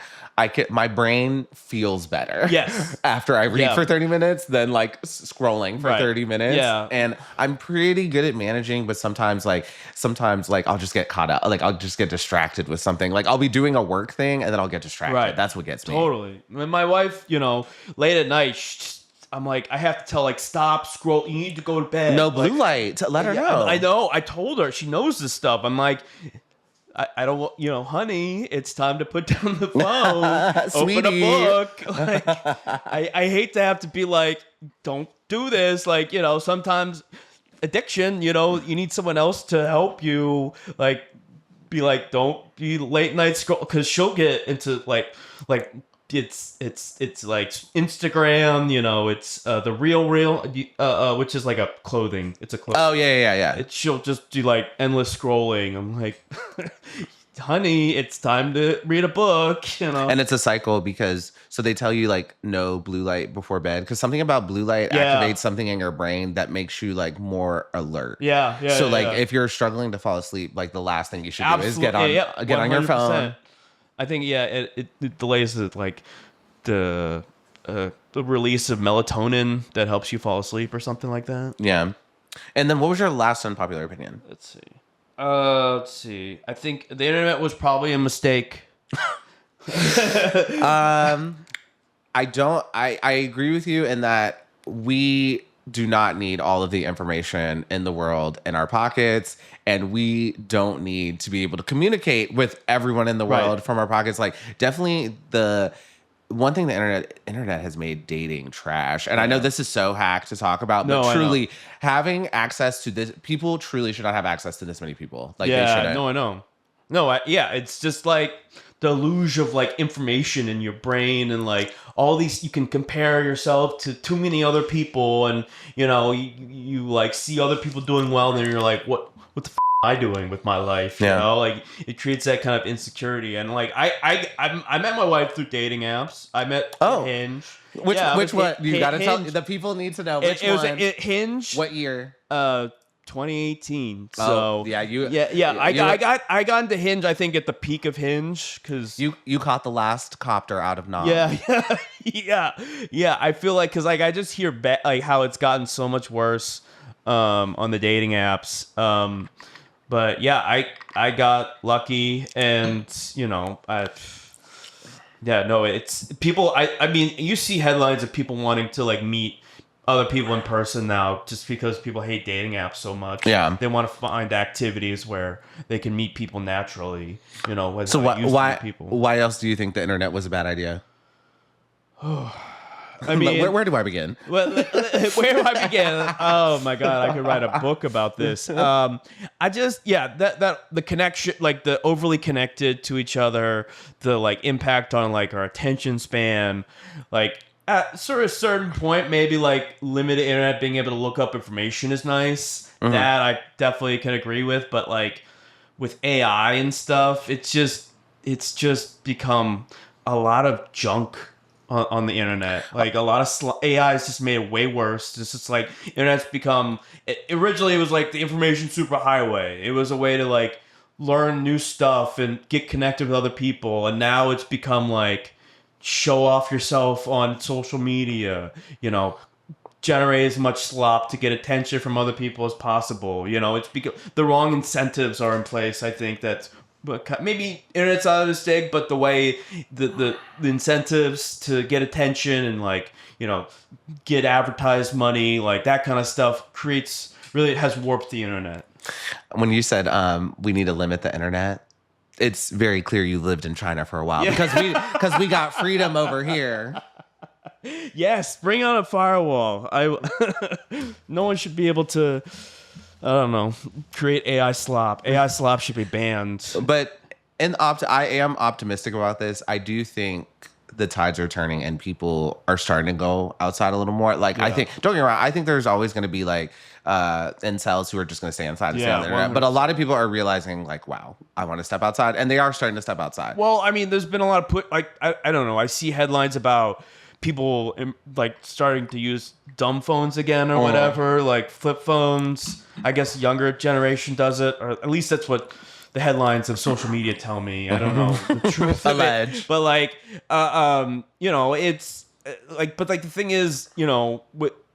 my brain feels better. Yes. After I read for 30 minutes than like scrolling for 30 minutes. Yeah. And I'm pretty good at managing, but sometimes like I'll just get caught up. Like I'll just get distracted with something. Like I'll be doing a work thing and then I'll get distracted. Right. That's what gets me. Totally. When my wife, you know, late at night, I'm like, I have to tell like, stop, scroll. You need to go to bed. No blue light. Let her know. I know. I told her. She knows this stuff. I'm like, I don't, you know, honey, it's time to put down the phone, open a book. Like, I hate to have to be like, don't do this. Like, you know, sometimes addiction, you know, you need someone else to help you. Like, be like, don't be late night scroll, because she'll get into like it's like Instagram, you know, it's the real which is like a clothing. It's a clothing. Oh yeah. She'll just do like endless scrolling. I'm like, honey, it's time to read a book, you know. And it's a cycle because so they tell you like no blue light before bed because something about blue light activates something in your brain that makes you like more alert. Yeah. So like if you're struggling to fall asleep, like the last thing you should do is get on your phone. I think it delays the release of melatonin that helps you fall asleep or something like that. Yeah. And then what was your last unpopular opinion? Let's see. I think the internet was probably a mistake. I agree with you in that we do not need all of the information in the world in our pockets, and we don't need to be able to communicate with everyone in the world from our pockets. Like definitely the one thing the internet has made dating trash. And I know this is so hack to talk about, but truly having access to this, people truly should not have access to this many people. Like they shouldn't. No, I know. No, it's just like the illusion of like information in your brain and like all these, you can compare yourself to too many other people, and you know, you like see other people doing well, and then you're like, what the f am I doing with my life? You know, like it creates that kind of insecurity. And like I met my wife through dating apps. I met Hinge. Which one? You gotta tell the people need to know which one. It was Hinge. What year? 2018. So I got into Hinge, I think at the peak of Hinge, because you caught the last copter out of Nam. Yeah. I feel like, because like I just hear like how it's gotten so much worse on the dating apps. But yeah, I got lucky, and you know, it's people. I mean, you see headlines of people wanting to like meet other people in person now, just because people hate dating apps so much. Yeah, they want to find activities where they can meet people naturally. You know, so why else do you think the internet was a bad idea? I mean, where do I begin? Well, where do I begin? Oh my God, I could write a book about this. I just, that the connection, like the overly connected to each other, the like impact on like our attention span, like at sort of a certain point, maybe like limited internet, being able to look up information is nice. Mm-hmm. That I definitely can agree with, but like with AI and stuff, it's just become a lot of junk on the internet. Like a lot of AI has just made it way worse. It's just like internet's become. Originally, it was like the information superhighway. It was a way to like learn new stuff and get connected with other people. And now it's become like show off yourself on social media. You know, generate as much slop to get attention from other people as possible. You know, it's because the wrong incentives are in place. I think that's. But maybe internet's not a mistake, but the way the incentives to get attention and like, you know, get advertised money, like that kind of stuff really has warped the internet. When you said we need to limit the internet, it's very clear you lived in China for a while because we got freedom over here. Yes, bring on a firewall. No one should be able to. I don't know. Create AI slop. AI slop should be banned. But I am optimistic about this. I do think the tides are turning and people are starting to go outside a little more. Like, I think, don't get me wrong, I think there's always going to be like incels who are just going to stay inside and stay on the internet. But a lot of people are realizing like, wow, I want to step outside. And they are starting to step outside. Well, I mean, there's been a lot of I don't know. I see headlines about people like starting to use dumb phones again or whatever, like flip phones. I guess younger generation does it, or at least that's what the headlines of social media tell me. I don't know the truth of it, but like, you know, it's like, but like the thing is, you know,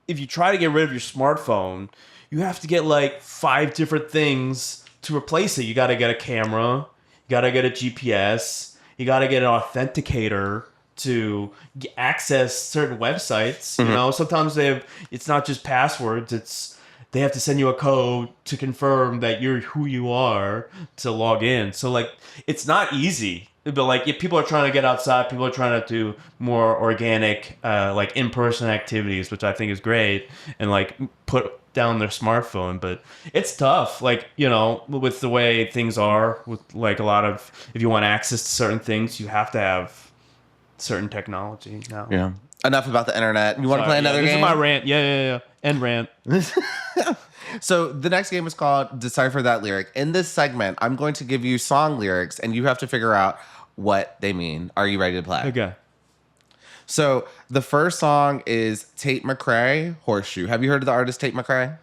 if you try to get rid of your smartphone, you have to get like 5 different things to replace it. You got to get a camera, you got to get a GPS, you got to get an authenticator to access certain websites. You know, sometimes it's not just passwords, they have to send you a code to confirm that you're who you are to log in. So like, it's not easy, but like if people are trying to get outside, people are trying to do more organic, like in-person activities, which I think is great, and like put down their smartphone. But it's tough, like, you know, with the way things are, with like a lot of, if you want access to certain things, you have to have certain technology now. Yeah. Enough about the internet. You want to play another game? This is my rant. Yeah. End rant. So the next game is called Decipher That Lyric. In this segment, I'm going to give you song lyrics, and you have to figure out what they mean. Are you ready to play? Okay. So the first song is Tate McRae, Horseshoe. Have you heard of the artist Tate McRae?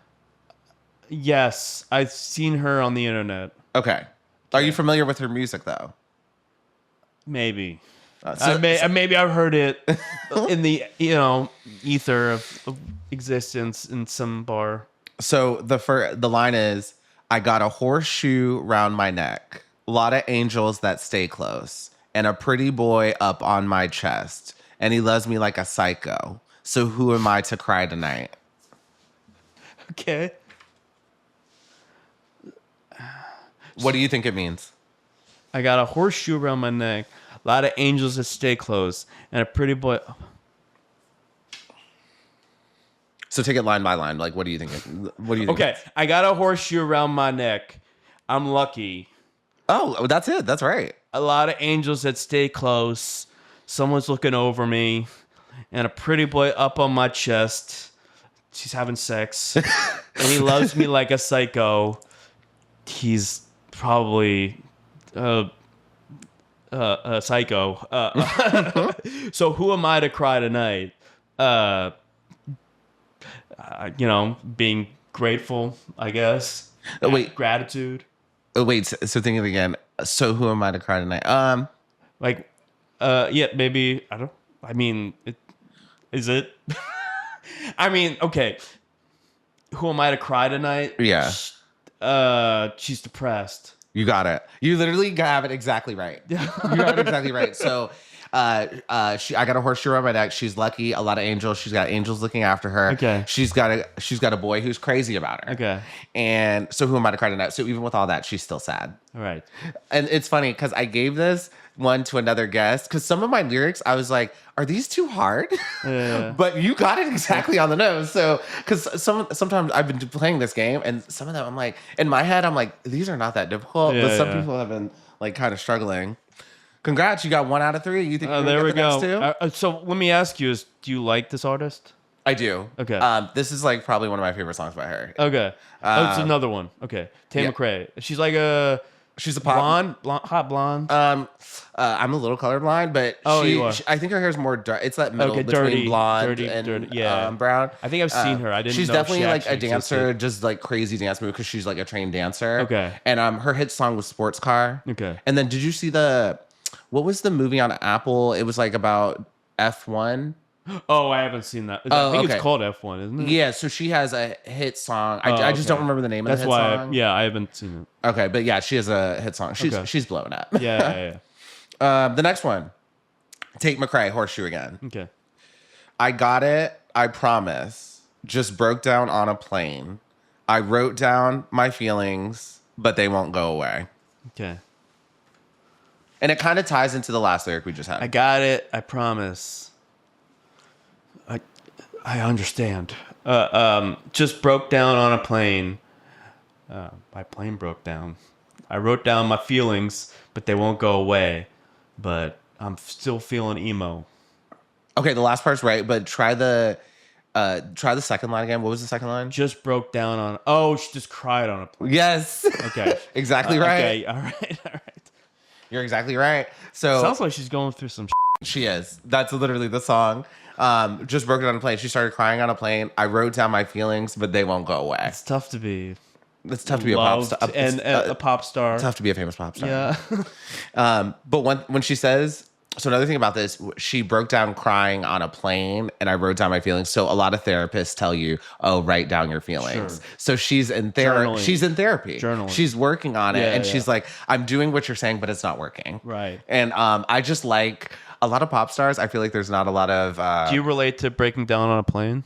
Yes, I've seen her on the internet. Okay. Are you familiar with her music, though? Maybe. Maybe I've heard it in the, you know, ether of existence in some bar. So the line is, I got a horseshoe round my neck, a lot of angels that stay close, and a pretty boy up on my chest, and he loves me like a psycho. So who am I to cry tonight? Okay. What do you think it means? I got a horseshoe around my neck, a lot of angels that stay close, and a pretty boy. So take it line by line. Like, what do you think? What do you think? Okay, I got a horseshoe around my neck. I'm lucky. Oh, that's it. That's right. A lot of angels that stay close. Someone's looking over me, and a pretty boy up on my chest. She's having sex, and he loves me like a psycho. He's probably a psycho. So who am I to cry tonight? You know, being grateful, I guess. Wait, gratitude. Oh, wait. So think of it again. So who am I to cry tonight? Yeah, maybe. I mean, is it? I mean, okay. Who am I to cry tonight? Yeah. She's depressed. You got it. You literally have it exactly right. You have it exactly right. So, I got a horseshoe around my neck. She's lucky. A lot of angels. She's got angels looking after her. Okay. She's got a boy who's crazy about her. Okay. And so who am I to cry tonight? So even with all that, she's still sad. All right. And it's funny because I gave this one to another guest because some of my lyrics, I was like, are these too hard? Yeah. But you got it exactly on the nose. So, because sometimes I've been playing this game and some of them I'm like, in my head, I'm like, these are not that difficult. Yeah, but some people have been like kind of struggling. Congrats, you got 1 out of 3. You think you're there we get the go. next 2? So let me ask you: do you like this artist? I do. Okay. This is like probably one of my favorite songs by her. Okay. It's another one. Okay. Tate McRae. She's like a She's a pop. Blonde, hot blonde. I'm a little colorblind, but you are. I think her hair is more dark. It's that middle between dirty, blonde and dirty, yeah. brown. I think I've seen her. I didn't. She's know definitely she like a actually dancer, existed. just like crazy dance move because she's like a trained dancer. Okay. And her hit song was Sports Car. Okay. And then did you see what was the movie on Apple? It was like about F1. Oh, I haven't seen that. Oh, I think okay. it's called F1, isn't it? Yeah, so she has a hit song. I just don't remember the name of the hit song. I haven't seen it. Okay, but yeah, she has a hit song. She's blowing up. Yeah. The next one, Tate McRae, Horseshoe again. Okay. I got it. I promise. Just broke down on a plane. I wrote down my feelings, but they won't go away. Okay. And it kind of ties into the last lyric we just had. I got it. I promise. I understand. Just broke down on a plane. My plane broke down. I wrote down my feelings, but they won't go away. But I'm still feeling emo. Okay, the last part's right, but try the second line again. What was the second line? Just broke down on. Oh, she just cried on a plane. Yes. Okay. Exactly right. Okay. All right. You're exactly right. So Sounds like she's going through some. she is. That's literally the song. Just broke it on a plane. She started crying on a plane. I wrote down my feelings, but they won't go away. It's tough to be. It's tough to be a pop loved star. and a pop star. It's tough to be a famous pop star. Yeah. But when she says, so another thing about this, she broke down crying on a plane, and I wrote down my feelings. So a lot of therapists tell you, oh, write down your feelings. Sure. So she's in therapy. Journaling. She's in therapy. Journaling. She's working on it, Yeah, and yeah. she's like, I'm doing what you're saying, but it's not working. Right. And I just like a lot of pop stars. I feel like there's not a lot of. Do you relate to breaking down on a plane?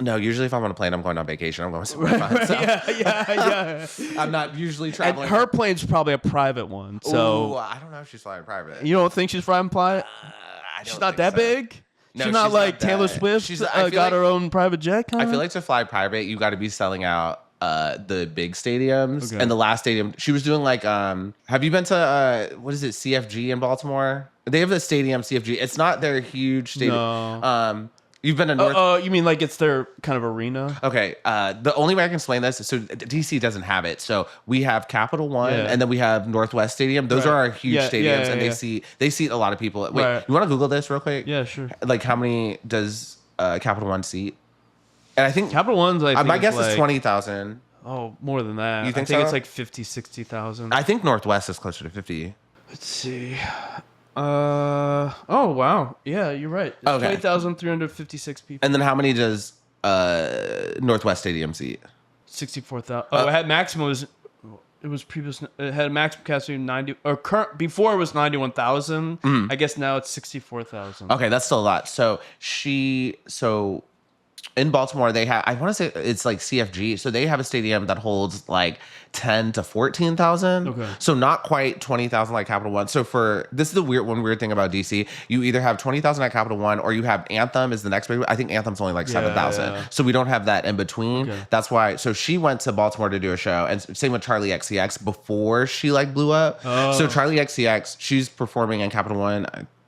No, usually if I'm on a plane, I'm going on vacation. I'm going somewhere fun. So Yeah. I'm not usually And traveling. her plane's probably a private one, so Ooh, I don't know if she's flying private. you don't think she's flying private? I She's don't not think that so. big. No, she's not she's like not Taylor that- Swift. she's- I feel got like- her own private jet. I feel like to fly private, you got to be selling out the big stadiums. Okay. And the last stadium, she was doing like, have you been to, what is it, CFG in Baltimore? They have the stadium CFG. It's not their huge stadium. No. You've been to North. Oh, you mean like it's their kind of arena? Okay, the only way I can explain this is so DC doesn't have it. So we have Capital One, Yeah. and then we have Northwest Stadium. Those Right. are our huge Yeah, stadiums, yeah, and yeah. they seat a lot of people. Wait, Right. you want to Google this real quick? Yeah, sure. Like how many does Capital One seat? And I think Capital One's like my guess is 20,000. Oh, more than that. You think I think so? it's like 50, 60,000. I think Northwest is closer to 50. Let's see. Oh wow. Yeah, you're right. It's Okay. 20,356 people. And then how many does Northwest Stadium seat? 64,000. Oh, it had maximum it was previous. It had a maximum capacity of 90 or current before it was 91,000. I guess now it's 64,000. Okay, that's still a lot. So in Baltimore, they have, I want to say it's like CFG. So they have a stadium that holds like 10 to 14,000. Okay. So not quite 20,000 like Capital One. So this is the weird thing about DC. You either have 20,000 at Capital One or you have Anthem is the next big. I think Anthem's only like 7,000. yeah. So we don't have that in between. Okay. That's why. So she went to Baltimore to do a show, and same with Charlie XCX before she like blew up. Oh. So Charlie XCX, she's performing in Capital One.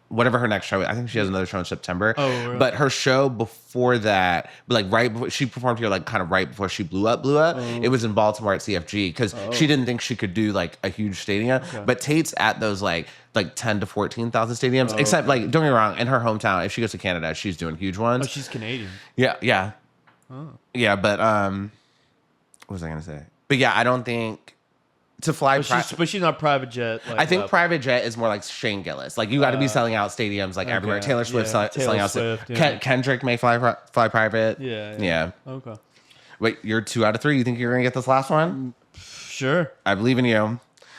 Whatever her next show, I think she has another show in September. Oh, really? But her show before that, like right before she performed here, like kind of right before she blew up. It was in Baltimore at CFG because she didn't think she could do like a huge stadium. Okay. But Tate's at those like 10 to 14,000 stadiums. Except like, don't get me wrong, in her hometown, if she goes to Canada, she's doing huge ones. Oh, she's Canadian. Yeah. Yeah, but what was I gonna say? But yeah, I don't think to fly. But she's not private jet. Like, I think private jet is more like Shane Gillis. Like you got to be selling out stadiums like everywhere. Taylor Swift selling Taylor out. Swift, yeah. Kendrick may fly private. Yeah. Okay. Wait, you're 2 out of 3. You think you're gonna get this last one? Sure. I believe in you.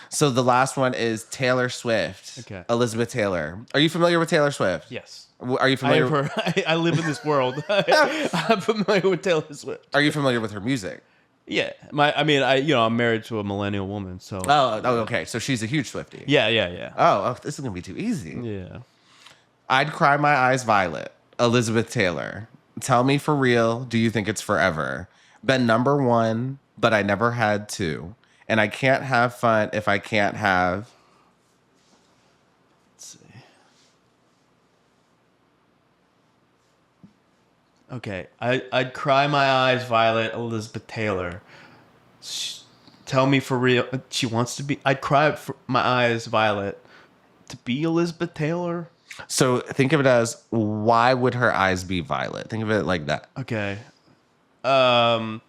So the last one is Taylor Swift. Okay. Elizabeth Taylor. Are you familiar with Taylor Swift? Yes. Are you familiar? I live in this world. I'm familiar with Taylor Swift. Are you familiar with her music? Yeah. I'm married to a millennial woman, so. Oh, okay. So she's a huge Swiftie. Yeah. Oh, this is gonna be too easy. Yeah. I'd cry my eyes violet. Elizabeth Taylor. Tell me for real, do you think it's forever? Been number 1, but I never had to. And I can't have fun if I can't have. Let's see. Okay. I'd cry my eyes violet, Elizabeth Taylor. Tell me for real. She wants to be. I'd cry for my eyes violet. To be Elizabeth Taylor. So think of it as, why would her eyes be violet? Think of it like that. Okay. Cry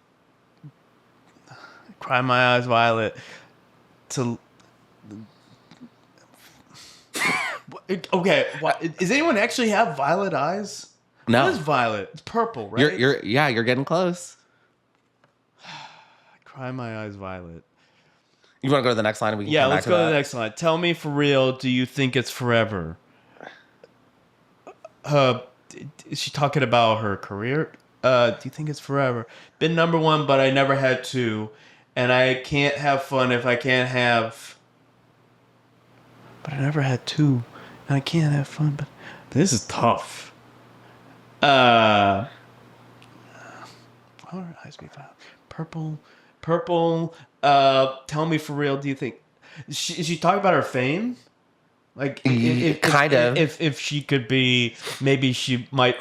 my eyes violet. To. Okay. Does anyone actually have violet eyes? No. What is violet? It's purple, right? You're getting close. Cry my eyes violet. You want to go to the next line? And we can Yeah, come back let's to go to that? the next line. Tell me for real, do you think it's forever? Is she talking about her career? Do you think it's forever? Been number one, but I never had two. And I can't have fun if I can't have... But I never had two. And I can't have fun, but... This is tough. Why would her eyes be violet? Purple. Tell me for real, do you think... Is she talking about her fame? Like, if she could be... Maybe she might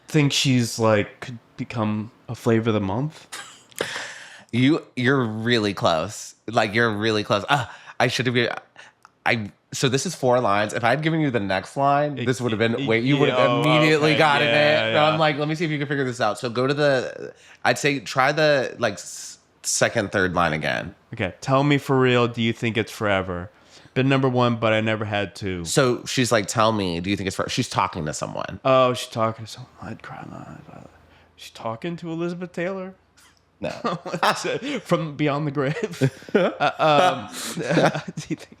think she's, like, could become a flavor of the month. You're really close. Like, you're really close. I should have... So this is 4 lines. If I had given you the next line, this would have been... Wait, you would have immediately gotten it. Yeah. No, I'm like, let me see if you can figure this out. So go to the... I'd say try the, like, second, third line again. Okay. Tell me for real, do you think it's forever? Been number one, but I never had two. So she's like, tell me, do you think it's forever? She's talking to someone. Oh, she's talking to someone. I'd cry my eyes violet. She's talking to Elizabeth Taylor? No. From beyond the grave. Do you think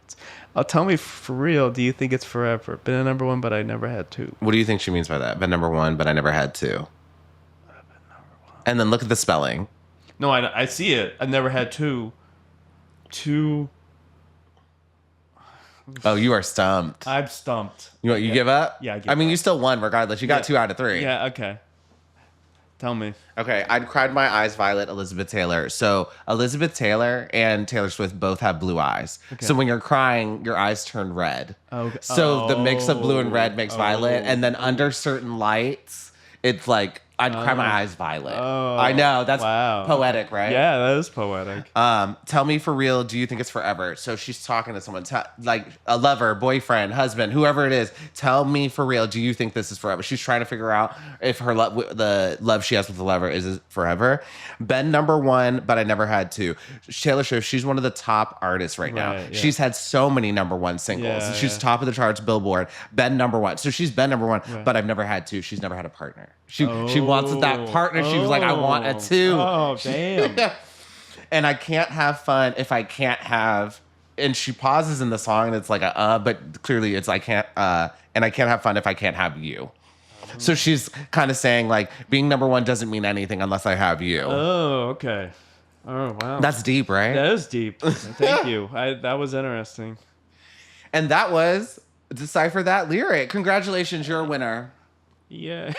tell me for real, do you think it's forever? Been a number one, but I never had two. What do you think she means by that? Been number one, but I never had two. And then look at the spelling. No, I see it. I never had two. Two. Oh, you are stumped. I'm stumped. You give up? Yeah, I mean, you still won regardless. You got 2 out of 3. Yeah, okay. Tell me. Okay, I'd cried my eyes violet, Elizabeth Taylor. So Elizabeth Taylor and Taylor Swift both have blue eyes. Okay. So when you're crying, your eyes turn red. Okay. So the mix of blue and red makes violet. And then under certain lights, it's like, I'd cry my eyes violet. Oh, I know, that's wow. poetic, right? Yeah, that is poetic. Tell me for real, do you think it's forever? So she's talking to someone, like a lover, boyfriend, husband, whoever it is. Tell me for real, do you think this is forever? She's trying to figure out if her the love she has with the lover is forever. Been number one, but I never had two. Taylor Swift, she's one of the top artists right now. Right, yeah. She's had so many number one singles. Yeah, she's yeah. top of the charts, Billboard. Been number one. So she's been number one, but I've never had two. She's never had a partner. She wants that partner. She was like, I want a two. Oh, damn. And I can't have fun if I can't have. And she pauses in the song, and it's like but clearly it's I can't. And I can't have fun if I can't have you. So she's kind of saying like being number one doesn't mean anything unless I have you. Oh, okay. Oh, wow. That's deep, right? That is deep. Thank you. That was interesting. And that was Decipher That Lyric. Congratulations, you're a winner. Yeah.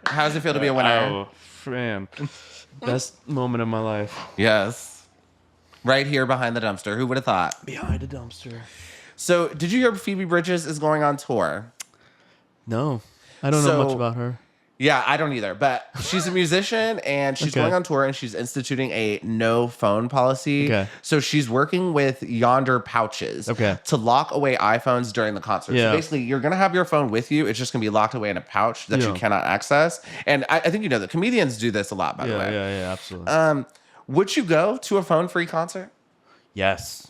How does it feel to be a winner? Oh, man. Best moment of my life. Yes. Right here behind the dumpster. Who would have thought? Behind a dumpster. So, did you hear Phoebe Bridgers is going on tour? No. I don't know much about her. Yeah, I don't either. But she's a musician and she's going on tour and she's instituting a no phone policy. Okay. So she's working with Yonder Pouches to lock away iPhones during the concert. Yeah. So basically, you're going to have your phone with you. It's just going to be locked away in a pouch that you cannot access. And I think you know that comedians do this a lot, by the way. Yeah, absolutely. Would you go to a phone-free concert? Yes.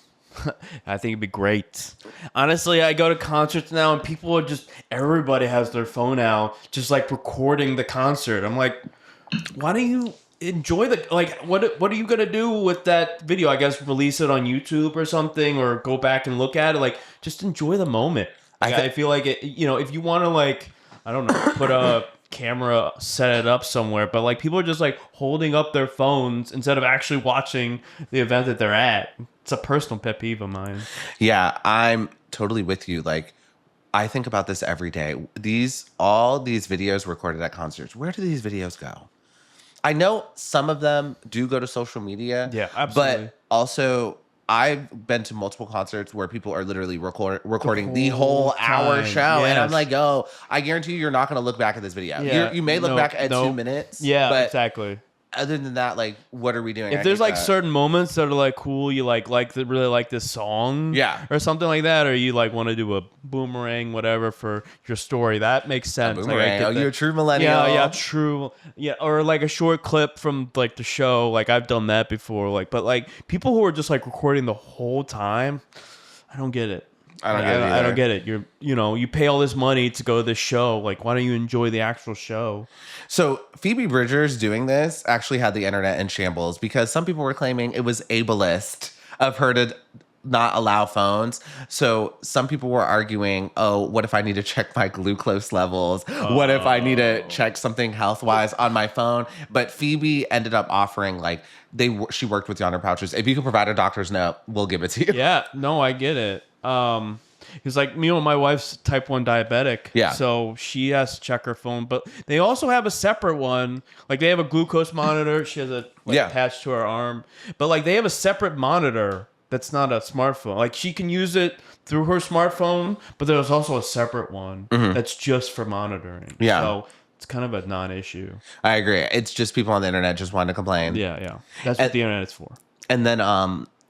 I think it'd be great. Honestly, I go to concerts now and people are everybody has their phone out, just like recording the concert. I'm like, why don't you enjoy what are you going to do with that video? I guess release it on YouTube or something, or go back and look at it. Like, just enjoy the moment. I feel like it, if you want to I don't know, put a camera, set it up somewhere, but people are just holding up their phones instead of actually watching the event that they're at. It's a personal pet peeve of mine. Yeah, I'm totally with you. I think about this every day. All these videos recorded at concerts, where do these videos go? I know some of them do go to social media. Yeah, absolutely. But also, I've been to multiple concerts where people are literally recording the whole hour show. Yes. And I'm like, I guarantee you're not going to look back at this video. Yeah. You may look back at 2 minutes. Yeah, but exactly. other than that, like, what are we doing? If there's like certain moments that are like cool, you really like this song, Yeah. or something like that, or you like want to do a boomerang, whatever, for your story, that makes sense. boomerang. Like, I get that. You're a true millennial. Yeah, true. Yeah, or like a short clip from like the show. Like I've done that before. Like, but like people who are just like recording the whole time, I don't get it. I don't get it. You pay all this money to go to this show. Like, why don't you enjoy the actual show? So Phoebe Bridgers doing this actually had the internet in shambles because some people were claiming it was ableist of her to not allow phones. So some people were arguing, oh, what if I need to check my glucose levels? What if I need to check something health-wise on my phone? But Phoebe ended up offering, like, she worked with Yonder Pouches. If you can provide a doctor's note, we'll give it to you. Yeah, no, I get it. Because like me and my wife's type 1 diabetic. Yeah. So she has to check her phone. But they also have a separate one. Like they have a glucose monitor. She has a attached to her arm. But like they have a separate monitor that's not a smartphone. Like she can use it through her smartphone, but there's also a separate one that's just for monitoring. Yeah. So it's kind of a non-issue. I agree. It's just people on the internet just wanting to complain. Yeah. That's what the internet is for. And then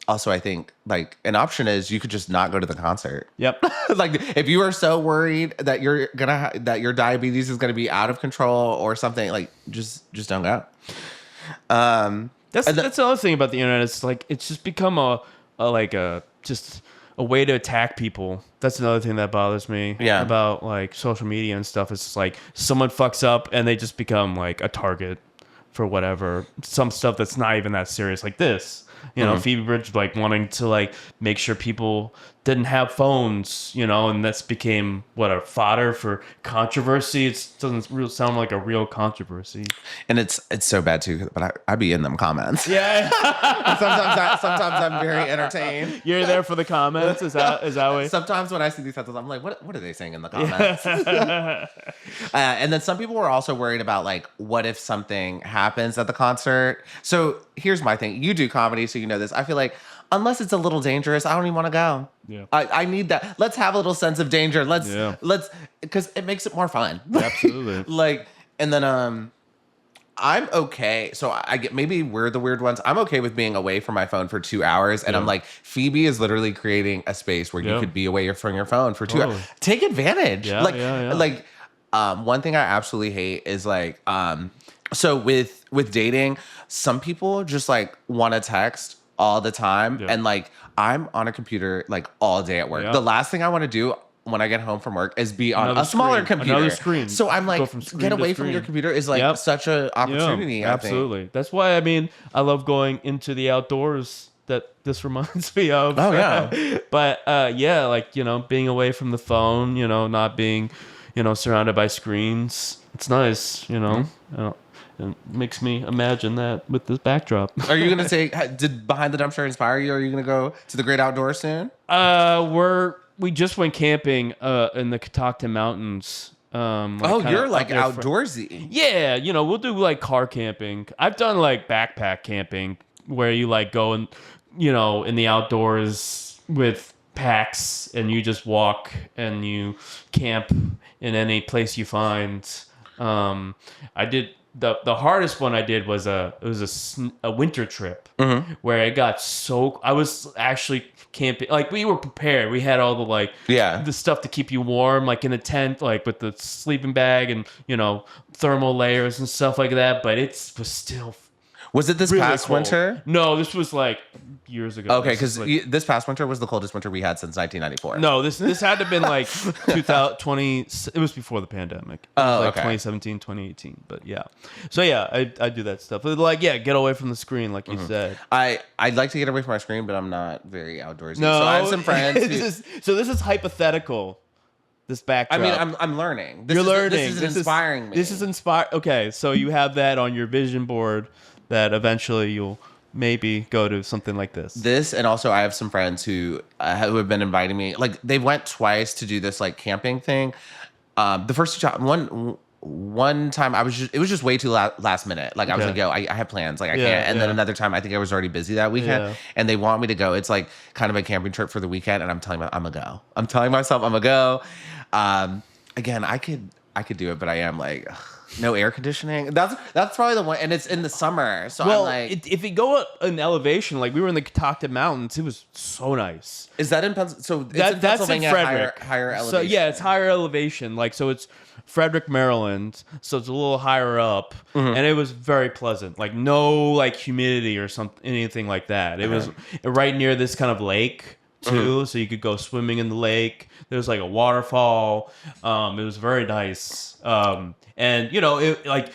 also I think like an option is you could just not go to the concert. Yep. Like if you are so worried that you're gonna that your diabetes is gonna be out of control or something, like just don't go. That's the other thing about the internet. It's like it's just become a way to attack people. That's another thing that bothers me about like social media and stuff. It's just like someone fucks up and they just become like a target for whatever. Some stuff that's not even that serious, like this. Phoebe Bridgers like wanting to like make sure people didn't have phones, and that's became a fodder for controversy. It doesn't sound like a real controversy. And it's so bad too, but I be in them comments. Yeah. sometimes I'm very entertained. You're there for the comments? Is that way? Sometimes when I see these headlines, I'm like, what are they saying in the comments? And then some people were also worried about like, what if something happens at the concert? So here's my thing. You do comedy, so you know this. I feel like unless it's a little dangerous, I don't even want to go. Yeah. I need that. Let's have a little sense of danger. Let's because it makes it more fun. Absolutely. And then I'm okay. So I get, maybe we're the weird ones. I'm okay with being away from my phone for 2 hours. And I'm like, Phoebe is literally creating a space where you could be away from your phone for 2 hours. Take advantage. One thing I absolutely hate is like, so with dating, some people just like want to text all the time. Yeah. And like, I'm on a computer like all day at work. Yeah. The last thing I want to do when I get home from work is be on a smaller computer. Another screen. So I'm like, get away from your computer is like such an opportunity. Yeah, absolutely. That's why, I love going into the outdoors that this reminds me of. Oh, yeah. But being away from the phone, not being, surrounded by screens. It's nice, Mm-hmm. It makes me imagine that with this backdrop. Are you going to say, did Behind the Dumpster inspire you? Are you going to go to the great outdoors soon? We just went camping in the Catoctin Mountains. You're like outdoorsy. Yeah, we'll do like car camping. I've done like backpack camping where you like go and, in the outdoors with packs and you just walk and you camp in any place you find. I did the hardest one I did was a winter trip where I was actually camping. Like we were prepared. We had all the the stuff to keep you warm, like in a tent, like with the sleeping bag and thermal layers and stuff like that. But it was still. Was it this really past cold. Winter? No, this was like years ago. Okay, because this past winter was the coldest winter we had since 1994. No, this had to have been like 2020. It was before the pandemic. It was like 2017, 2018. But yeah. So yeah, I do that stuff. Like, get away from the screen, like you said. I'd like to get away from my screen, but I'm not very outdoorsy. No, so I have some friends. So this is hypothetical. This backdrop. I mean, I'm learning. You're learning. This is inspiring me. This is inspired. Okay, so you have that on your vision board. That eventually you'll maybe go to something like this. This, and also I have some friends who have been inviting me. Like they went twice to do this like camping thing. The first two times, one time it was just way too last minute. Like I was like, yo, I have plans. Like I can't. And then another time, I think I was already busy that weekend, and they want me to go. It's like kind of a camping trip for the weekend, and I'm telling myself I'm gonna go. Again, I could do it, but I am like. Ugh. No air conditioning. That's probably the one, and it's in the summer. So Well, I'm like, if you go up an elevation, like we were in the Catoctin Mountains, it was so nice. is that in Pennsylvania? So it's in That's in Pennsylvania, Frederick. higher elevation. So yeah, it's higher elevation. Like so, it's Frederick, Maryland. So it's a little higher up, and it was very pleasant. Like no like humidity or something, anything like that. It was right near this kind of lake too, so you could go swimming in the lake. There's like a waterfall. It was very nice. And it, like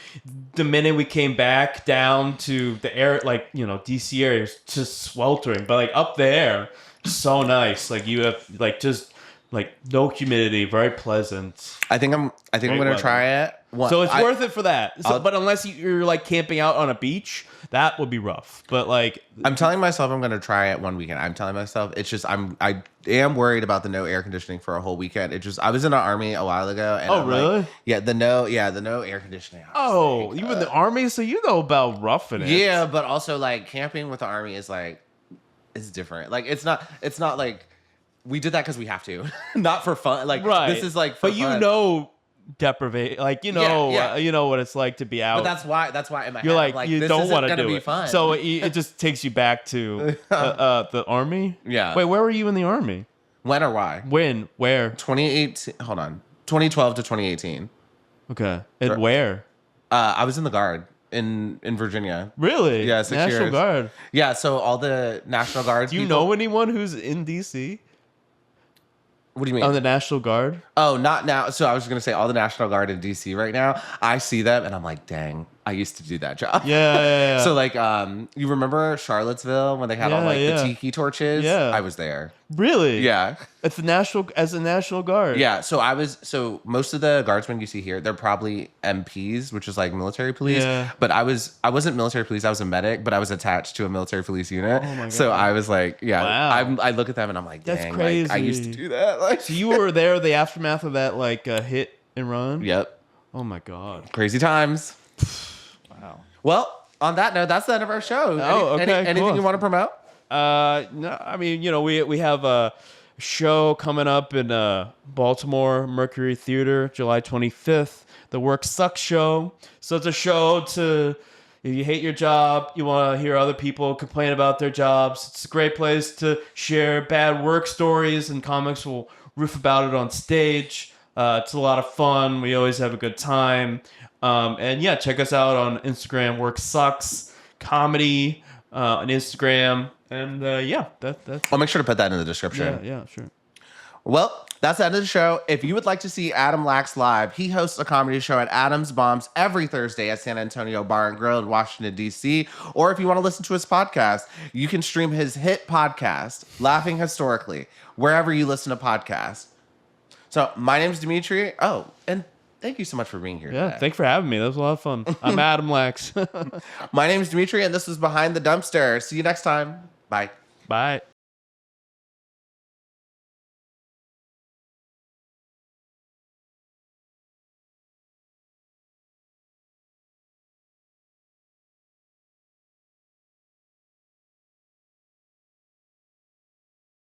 the minute we came back down to the air, like DC area is just sweltering, but like up there, so nice. Like you have like just like no humidity, very pleasant. I think I'm gonna weather. try it. So it's worth it for that. So, but unless you're like camping out on a beach, that would be rough. But like, I'm telling myself I'm gonna try it one weekend. I'm telling myself it's just I am worried about the no air conditioning for a whole weekend. It just I was in the army a while ago. And I'm really? Like, the no air conditioning. you were in the army, so you know about roughing it. Yeah, but also like camping with the army is different. Like it's not like we did that because we have to, not for fun. Like right. This is like for fun. Deprivate, like you know what it's like to be out. But that's why in my you're head, like this don't want to gonna do be it. fun. So it just takes you back to the army. Yeah. Wait, where were you in the army? When or why? When? Where? 2018. Hold on. 2012 to 2018. Okay. And where? I was in the Guard in Virginia. Really? Yeah, 6 National years. Guard. Yeah, so all the National Guards. Do you know anyone who's in DC? What do you mean? On the National Guard? Oh, not now. So I was going to say all the National Guard in DC right now. I see them and I'm like, dang, I used to do that job. Yeah. So like, you remember Charlottesville when they had all like the tiki torches? Yeah. I was there. Really? Yeah. It's as a National Guard. Yeah. So most of the guardsmen you see here, they're probably MPs, which is like military police. Yeah. But I wasn't military police. I was a medic, but I was attached to a military police unit. Oh my God. So I was like, wow. I look at them and I'm like, dang, that's crazy. Like, I used to do that. Like, so you were there the aftermath of that like hit and run? Yep. Oh my God. Crazy times. Wow. Well, on that note, that's the end of our show. Anything cool. you want to promote? No, I mean, we have a show coming up in Baltimore Mercury Theater, July 25th. The Work Sucks show. So it's a show if you hate your job, you want to hear other people complain about their jobs. It's a great place to share bad work stories, and comics will riff about it on stage. It's a lot of fun. We always have a good time. And yeah, check us out on Instagram, Work Sucks Comedy on Instagram. And that's. I'll make sure to put that in the description. Yeah, sure. Well, that's the end of the show. If you would like to see Adam Lax live, he hosts a comedy show at Adam's Bombs every Thursday at San Antonio Bar and Grill in Washington, D.C. Or if you want to listen to his podcast, you can stream his hit podcast, Laughing Historically, wherever you listen to podcasts. So my name's Demetri. Oh, and thank you so much for being here today. Thanks for having me. That was a lot of fun. I'm Adam Lax. My name's Demetri, and this was Behind the Dumpster. See you next time. Bye. Bye.